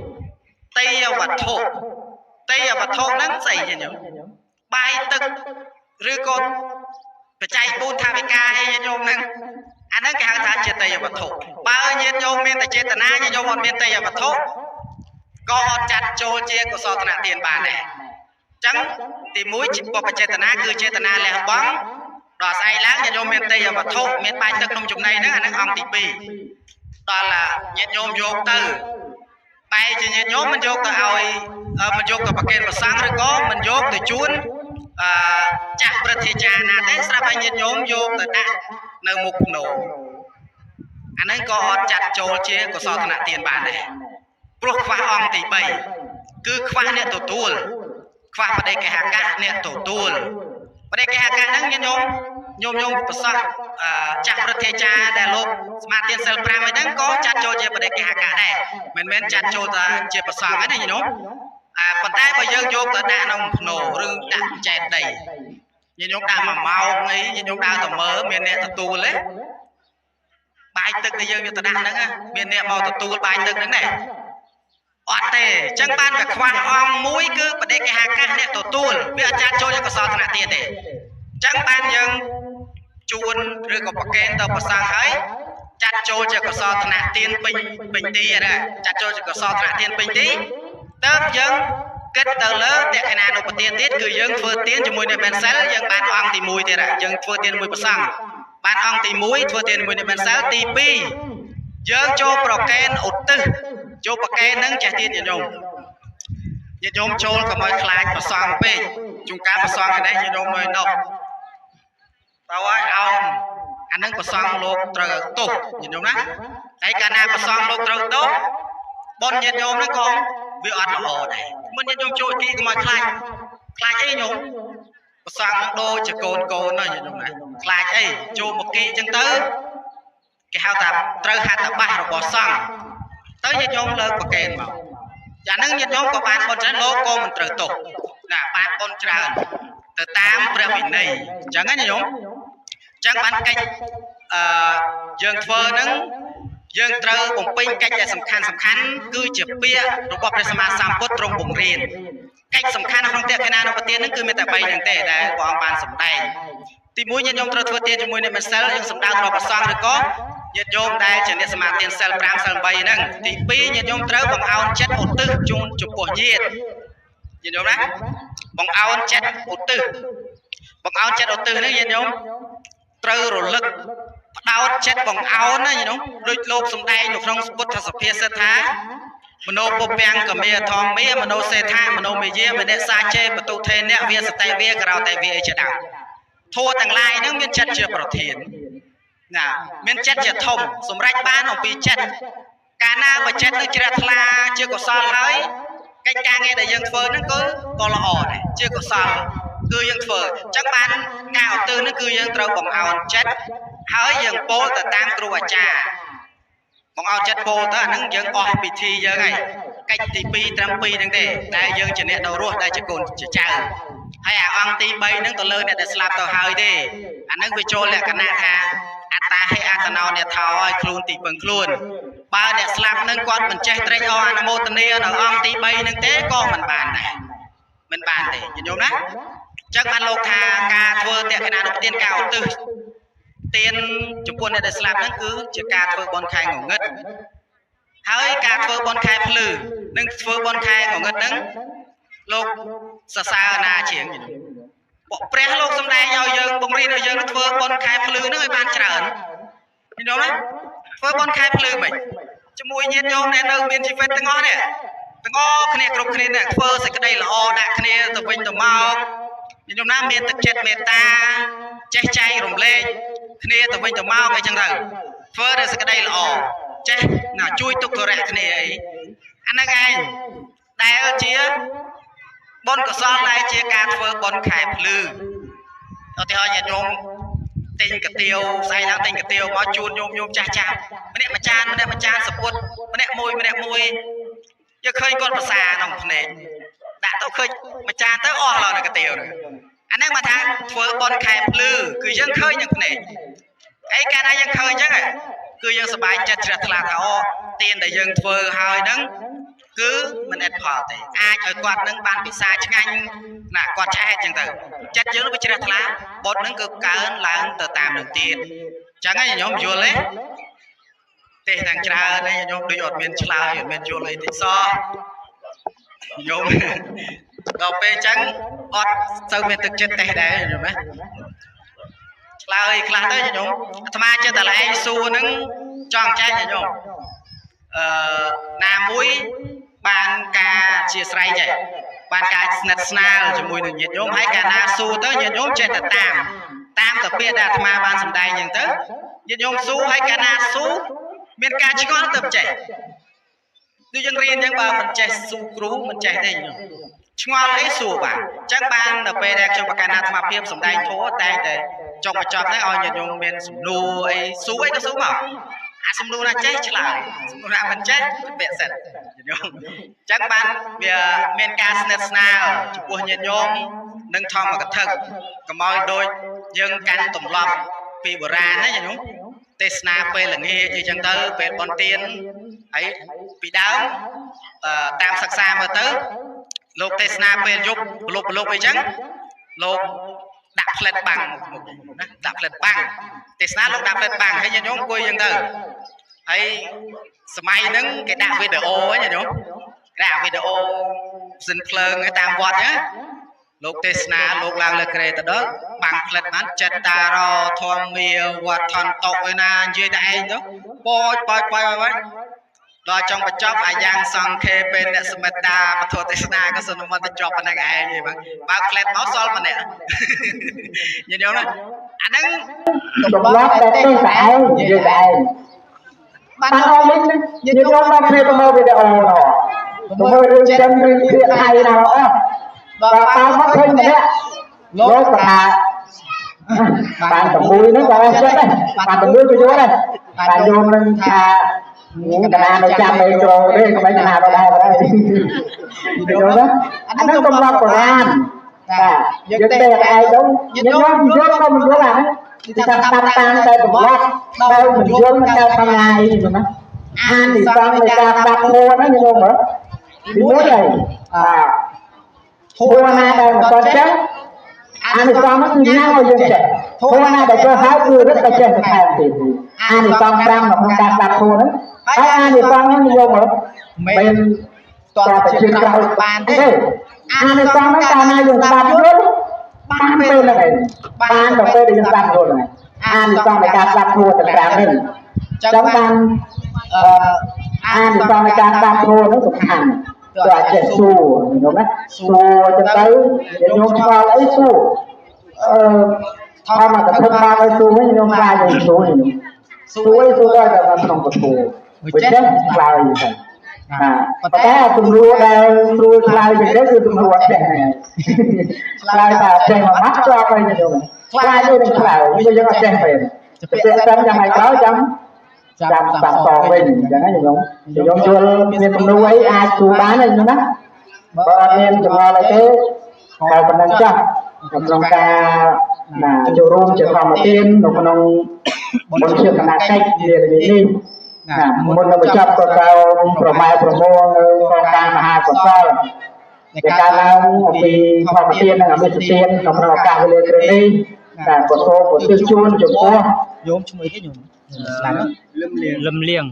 2តេយ្យវត្ថុហ្នឹងស្អីញោមបាយទឹកឬក៏បច្ច័យ4ថាវិការអីញាតិញោមហ្នឹងអាហ្នឹងគេហៅថាជាតេយ្យវត្ថុបើញាតិញោមមានតែចេតនាញាតិញោមអត់មានតេយ្យវត្ថុក៏អត់ចាត់ចូលជាកុសលធនៈទានបានដែរអញ្ចឹងទី1បព្វចេតនាគឺចេតនាលះបង់ដល់ស្អែកឡើងញាតិញោមមានតេយ្យវត្ថុមានបាយទឹកនំចំណីហ្នឹងអាហ្នឹងអង្គទី2ដល់ញាតិញោមយកទៅបែរជាញាតិញោមមិនយកទៅឲ្យមិនយកទៅប្រគេនព្រះសង្ឃឬក៏មិនយកទៅជូនចាស់ព្រឹទ្ធាចារ្យណាទេស្រាប់តែញាតិញោមយកទៅដាក់នៅមុខភ្នោអាហ្នឹងក៏អត់ចាត់ចូលជាកុសលធនៈទានបានដែរព្រោះខ្វះអង្គទី3គឺខ្វះអ្នកទទួល ខ្វះបដិគេហកៈអ្នកទទួលបដិគេហកៈហ្នឹងញាតិញោមប្រសាសន៍ចាស់ព្រឹទ្ធាចារ្យដែលលោកស្មារតីសិល5ហ្នឹងក៏ចាត់ចូលជាបដិគេហកៈដែរមិនមែនចាត់ចូលថាជាប្រសងទេណាញាតិញោមប៉ុន្តែបើយើងយកទៅដាក់ក្នុងភ្នោឬដាក់ចែកដីញាតិញោមដាក់1ម៉ោងអីញាតិញោមដើរទៅមើលមានអ្នកទទួលទេបាយទឹកដែលយើងយកទៅដាក់ហ្នឹងមានអ្នកមកទទួលបាយទឹកហ្នឹងទេអត់ទេអញ្ចឹងបានវាខ្វះអង្គមួយគឺបដិគេហកៈអ្នកទទួលវាអត់ចាត់ចូលជាកុសលធនៈទានទេអញ្ចឹងបានយើងជួនឬក៏ប្រកេនទៅប្រសងហើយចាត់ចូលជាកុសលធនៈទានពេញទីណាចាត់ចូលជាកុសលធនៈទានពេញទីតើយើងគិតទៅលើតក្កណានុបទានទៀតគឺយើងធ្វើទានជាមួយនឹងមែនសិលយើងបានអង្គទី1ទៀតយើងធ្វើទានជាមួយប្រសងបានអង្គទី1ធ្វើទានជាមួយនឹងមែនសិលទី2យើងចូលប្រកេនឧទ្ទិសចូលប្រកេននឹងចេះទៀតញាតិញោមចូលកុំឲ្យខ្លាចប្រសងពេកជួនកាលប្រសងឯនេះញាតិញោមនៅនោះតើឲ្យអោនអានឹងប្រសងលោកត្រូវទោសញាតិញោមណាហើយកាលណាប្រសងលោកត្រូវទោសបុណ្យញាតិញោមហ្នឹងក៏វាអត់ល្អដែរមិនញាតិញោមចូលគីកុំឲ្យខ្លាចអីញោមប្រសងនឹងដូចជាកូនណាញាតិញោមណាខ្លាចអីចូលមកគីអញ្ចឹងទៅគេហៅថាត្រូវហត្ថបទរបស់សង្ឃទៅញាតិញោមលើកប្រកេនមកយ៉ាងហ្នឹងញាតិញោមក៏បានបុណ្យច្រើនលោកក៏មិនត្រូវទោសណាបានបុណ្យច្រើនទៅតាមព្រះវិន័យអញ្ចឹងណាញាតិញោមអញ្ចឹងបានកិច្ចយើងធ្វើហ្នឹងយើងត្រូវបំពេញកិច្ចដែលសំខាន់គឺជាពាក្យរបស់ព្រះសម្មាសម្ពុទ្ធទ្រង់បង្រៀនកិច្ចសំខាន់ក្នុងតក្កណានុបទានហ្នឹងគឺមានតែ3ហ្នឹងទេដែលព្រះអង្គបានសម្ដែងទី1ញាតិញោមត្រូវធ្វើទានជាមួយនឹងម្សិលយើងសម្ដៅដល់ព្រះសង្ឃឬក៏ញាតិញោមដែលជាអ្នកសមាទិសិល5សិល8ហ្នឹងទី2ញាតិញោមត្រូវបង្អោនចិត្តឧទ្ទិសជូនចំពោះញាតិញាតិញោមណាបង្អោនចិត្តឧទ្ទិសហ្នឹងញាតិញោមត្រូវរលឹកផ្ដោតចិត្តបង្អោនណាញាតិញោមដូចលោកសំដែងនៅក្នុងពុទ្ធសភាសិទ្ធថាមនោពពាំងកមេធម្មាមនោសេថាមនោមេយាមនិសាចេបតុថេនៈវាសតេវាក្រោតេវាអីជាដើមធัวទាំងឡាយហ្នឹងមានចិត្តជាប្រធានណាមានចិត្តជាធំសម្រេចបានអំពីចិត្តកាលណាបើចិត្តនឹងជ្រះថ្លាជាកុសលហើយកិច្ចការងារដែលយើងធ្វើហ្នឹងក៏ល្អដែរជាកុសលគឺយើងធ្វើអញ្ចឹងបានការឧទ្ទិសហ្នឹងគឺយើងត្រូវបង្អោនចិត្តហើយយើងពោលទៅតាមគ្រូអាចារ្យបង្អោនចិត្តពោលទៅអាហ្នឹងយើងអស់ពិធីយើងហើយកិច្ចទី2ត្រឹម2ហ្នឹងទេដែលយើងជាអ្នកនៅរស់ដែលជាកូនជាចៅហើយអាអង្គទី3ហ្នឹងទៅលើអ្នកដែលស្លាប់ទៅហើយទេអាហ្នឹងវាចូលលក្ខណៈថាអត្តាហេអត្តណោអ្នកថោឲ្យខ្លួនទីពឹងខ្លួនបើអ្នកស្លាប់ហ្នឹងគាត់មិនចេះត្រេកអរអនុមោទនានៅអង្គទី3ហ្នឹងទេក៏មិនបានដែរមិនបានទេញាតិញោមណាអញ្ចឹងបានលោកថាការធ្វើតក្កណានុបទានការឧទ្ទិសទានចំពោះអ្នកដែលស្លាប់ហ្នឹងគឺជាការធ្វើបុណ្យខែងងឹតហើយការធ្វើបុណ្យខែភ្លឺនិងធ្វើបុណ្យខែងងឹតហ្នឹងលោកសរសើរណាជាងព្រះលោកសម្ដែងឲ្យយើងបង្រៀនឲ្យយើងធ្វើបុណ្យខែភ្លឺហ្នឹងឲ្យបានច្រើនញោមណាធ្វើបុណ្យខែភ្លឺមិនជាមួយញាតិញោមដែលនៅមានជីវិតទាំងអស់នេះទាំងអស់គ្នាគ្រប់គ្នានេះធ្វើសេចក្តីល្អដាក់គ្នាទៅវិញទៅមកញាតិញោមណាមានទឹកចិត្តមេត្តាចេះចែករំលែកគ្នាទៅវិញទៅមកអីចឹងទៅធ្វើតែសេចក្តីល្អចេះណាជួយទុក្ខរៈគ្នាអីអាហ្នឹងឯងដែលជាបុណ្យកុសលដែលជាការធ្វើបុណ្យខែភ្លឺឧទាហរណ៍ញាតិញោមទិញកាទៀវស្អីឡើងទិញកាទៀវមកជូនញោមចាស់ម្នាក់មួយចានសពុតម្នាក់មួយយកឃើញគាត់ភាសាក្នុងភ្នែកដាក់ទៅឃើញមួយចានទៅអស់ឡើយនៅកាទៀវហ្នឹងអាហ្នឹងមកថាធ្វើបុណ្យខែភ្លឺគឺយើងឃើញនឹងភ្នែកអីកាលណាយើងឃើញអញ្ចឹងគឺយើងសប្បាយចិត្តជ្រះថ្លាថាអូទានដែលយើងធ្វើហើយហ្នឹងគឺមិនអត់ផលទេអាចឲ្យគាត់នឹងបានពិសាឆ្ងាញ់ណាគាត់ឆ្អែតអញ្ចឹងទៅចិត្តយើងវាជ្រះថ្លាបុណ្យហ្នឹងគឺកើនឡើងទៅតាមនឹងទៀតអញ្ចឹងញោមយល់ទេទាំងច្រើនញោមដូចអត់មានឆ្លើយអត់មានយល់អីទេសោះញោមដល់ពេលអញ្ចឹងអត់ទៅមានទឹកចិត្តទេដែរញោមណាឆ្លើយខ្លះទៅញោមអាត្មាចិត្តតែឯងសួរហ្នឹងចង់ចែកញោមណាមួយបានការអធ្យាស្រ័យចេះបានការស្និទ្ធស្នាលជាមួយនឹងញាតិញោមហើយកាលណាសួរទៅញាតិញោមចេះតែតាមទៅពាក្យដែលអាត្មាបានសម្ដែងអញ្ចឹងទៅញាតិញោមសួរហើយកាលណាសួរមានការឆ្ងល់ទៅចេះ គឺយើងរៀនចឹងបើមិនចេះស៊ូគ្រូមិនចេះទេឆ្ងល់អីសួរបាទអញ្ចឹងបានដល់ពេលដែលខ្ញុំប្រកាន់អាត្មាភាពសម្ដែងធម៌តែចុងបញ្ចប់ហ្នឹងឲ្យញាតិញោមមានសំណួរអីសួរអីក៏សួរមកអាសំណួរណាចេះឆ្លើយសំណួរណាមិនចេះពាក្យសិនញាតិញោមអញ្ចឹងបានវាមានការស្និទ្ធស្នាលចំពោះញាតិញោមនិងធម្មកថាកុំឲ្យដូចយើងកាន់ទម្លាប់ពីបុរាណណាញាតិញោមទេសនាពេលល្ងាចអីចឹងទៅពេលបុណ្យទានហើយពីដើមតាមសិក្សាមើលទៅលោកទេសនាពេលយប់ប្រលប់អីចឹងលោកដាក់ផ្លិតបាំងណាដាក់ផ្លិតបាំងទេសនាលោកដាក់ផ្លិតបាំងហើយញាតិញោមអង្គុយចឹងទៅហើយសម័យហ្នឹងគេដាក់វីដេអូហ្នឹងញាតិញោមដាក់វីដេអូសិនភ្លើងតាមវត្តណាលោកទេសនាលោកឡើងលើក្រេទៅដល់បាំងផ្លិតបានចិត្តតារធម្មាវត្តថន្តុឯណានិយាយតែឯងទៅប៉យដល់ចុងបញ្ចប់អាយ៉ាងសង្ខេពេលអ្នកសមិតាពធទេសនាក៏សន្មតទៅជាប់ប៉ុណ្ណឹងឯងទេបាទបើផ្លែតមកសល់ម្នាក់ញាតិញោមណាអាហ្នឹងទម្លាប់តែទេតែឯងនិយាយតែឯងបានអស់វិញញាតិញោមមកគ្នាទៅមើលវីដេអូនោះទៅមើលរឿងចិនរឿងគ្រាថៃណាអស់បើតាមមកឃើញម្នាក់លោកថាបានតែមួយហ្នឹងក៏អស់ចិត្តដែរបានតែមួយក៏យល់ដែរតែយល់នឹងថាnhững cái đàn nó chạm lên rồi đấy mấy cái nào đây hiểu đó anh nó không lo của anh giờ đây ai đâu những nó vô không mình vô làm thì tam đây cũng lo đâu mình vô mình đâu bằng ngày gì mà anh thì con người ta đặt mua nó như không nữa thì muốn này thua na đây mà con chết anh thì con nó cứ nhau rồi chết thua na để cho hai người rất là chết thì anh thì con đang mà không đặt thua nữa hai anh thì con nó vô mà mình toàn phải chuyên cao bàn thế anh thì con nó cao nay dùng bàn luôn bàn bên là này bàn đầu tiên dùng bàn rồi này anh thì con phải cao bàn thua thì cả mình trong bàn anh thì con phải cao bàn thua nó cũng hẳn rồi chạy xù đúng không xù cho tới dùng vào lấy xù thôi mà cái thân ba cái xù ấy dùng ra dùng xù này xù ấy xù đây là không có xù với chết lại vậy cái tụi lúa đây lúa lại thì cái tụi lúa đẹp này lại là trên mà mắt cho coi như vậy lại đây là lại bây giờ nó trên về sẽ xem cho mày có chăm tạm tò mình chẳng hạn như vậy thì giống chưa nên tụi lúa ấy ai chú bán này nữa đó và nên tụi nó lại thế còn phần đang chắc còn lòng ta là chỗ room chỗ phòng tiên nó còn bốn triệu là cách để điมุនបញ្ចប់ក៏ទៅប្រម៉ែប្រមងក្នុងការមហាកុសលในការឡើងពីធម្មទាននិងអមិសទានក្នុងឱកាសវេលាព្រឹកនេះតែក៏សូមឧទ្ទិសជូនចំពោះញោមឈ្មោះអីគេញោមលឹមលៀង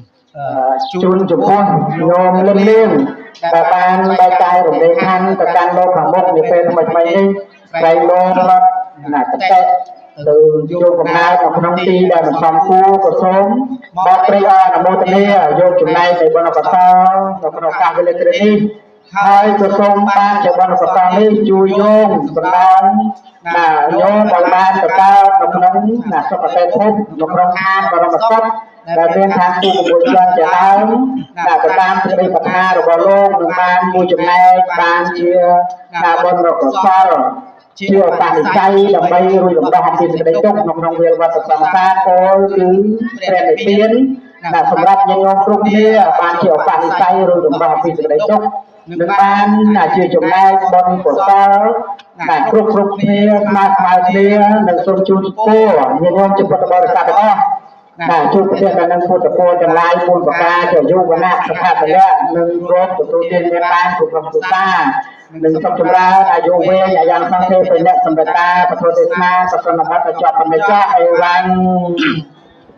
ជូនចំពោះញោមលឹមលៀងដែលបានបែកកាយរំលែកខណ្ឌទៅកាន់លោកខាងមុខនាពេលថ្មីៗនេះបែកលោកណាតេtừ vô cầm nai và không ti là mình phòng khu của số ba pre là mô tê vô chừng này thì bọn nó có sao và nó cao với lên đi hai của số ba thì bọn nó có sao đi chui vô còn đang là vô đầu ban của cao và không là số có tên thốt nó không an và nó có sắp là bên tham khu của bộ dân trẻ áo là của tam thì đây phần hai rồi vào luôn được ban môi chừng này ban chia là bọn nó có sao chưa tại cây đồng bay rồi đồng đo thì sẽ đánh chốt nông nông viên và tập sản xa có cứ rèn để tiến làសម្រាប់យើងគ្រប់គ្នាបានជាបរិស័យឬដំណោះពីសេចក្តីសុខនឹងបានជាចំណែកបុណ្យកុសលដែលគ្រប់គ្នាស្មើគ្នានឹងសូមជូនពរញាតិញោមជាពុទ្ធបរិស័ទទាំងអស់ជួបប្រទេសនឹងពុទ្ធពរទាំងឡាយ4ប្រការជាយុវណៈសុខៈពលៈនិងរកទទួលទានមានបានគ្រប់ក្រុមគ្រួសារនឹងសុខចម្រើនអាយុវែងអាយ៉ាងសង្ឃេបិអ្នកសម្បតាពធទេសនាសកលមត្តចប់បណ្ឌិតអេវ៉ាន់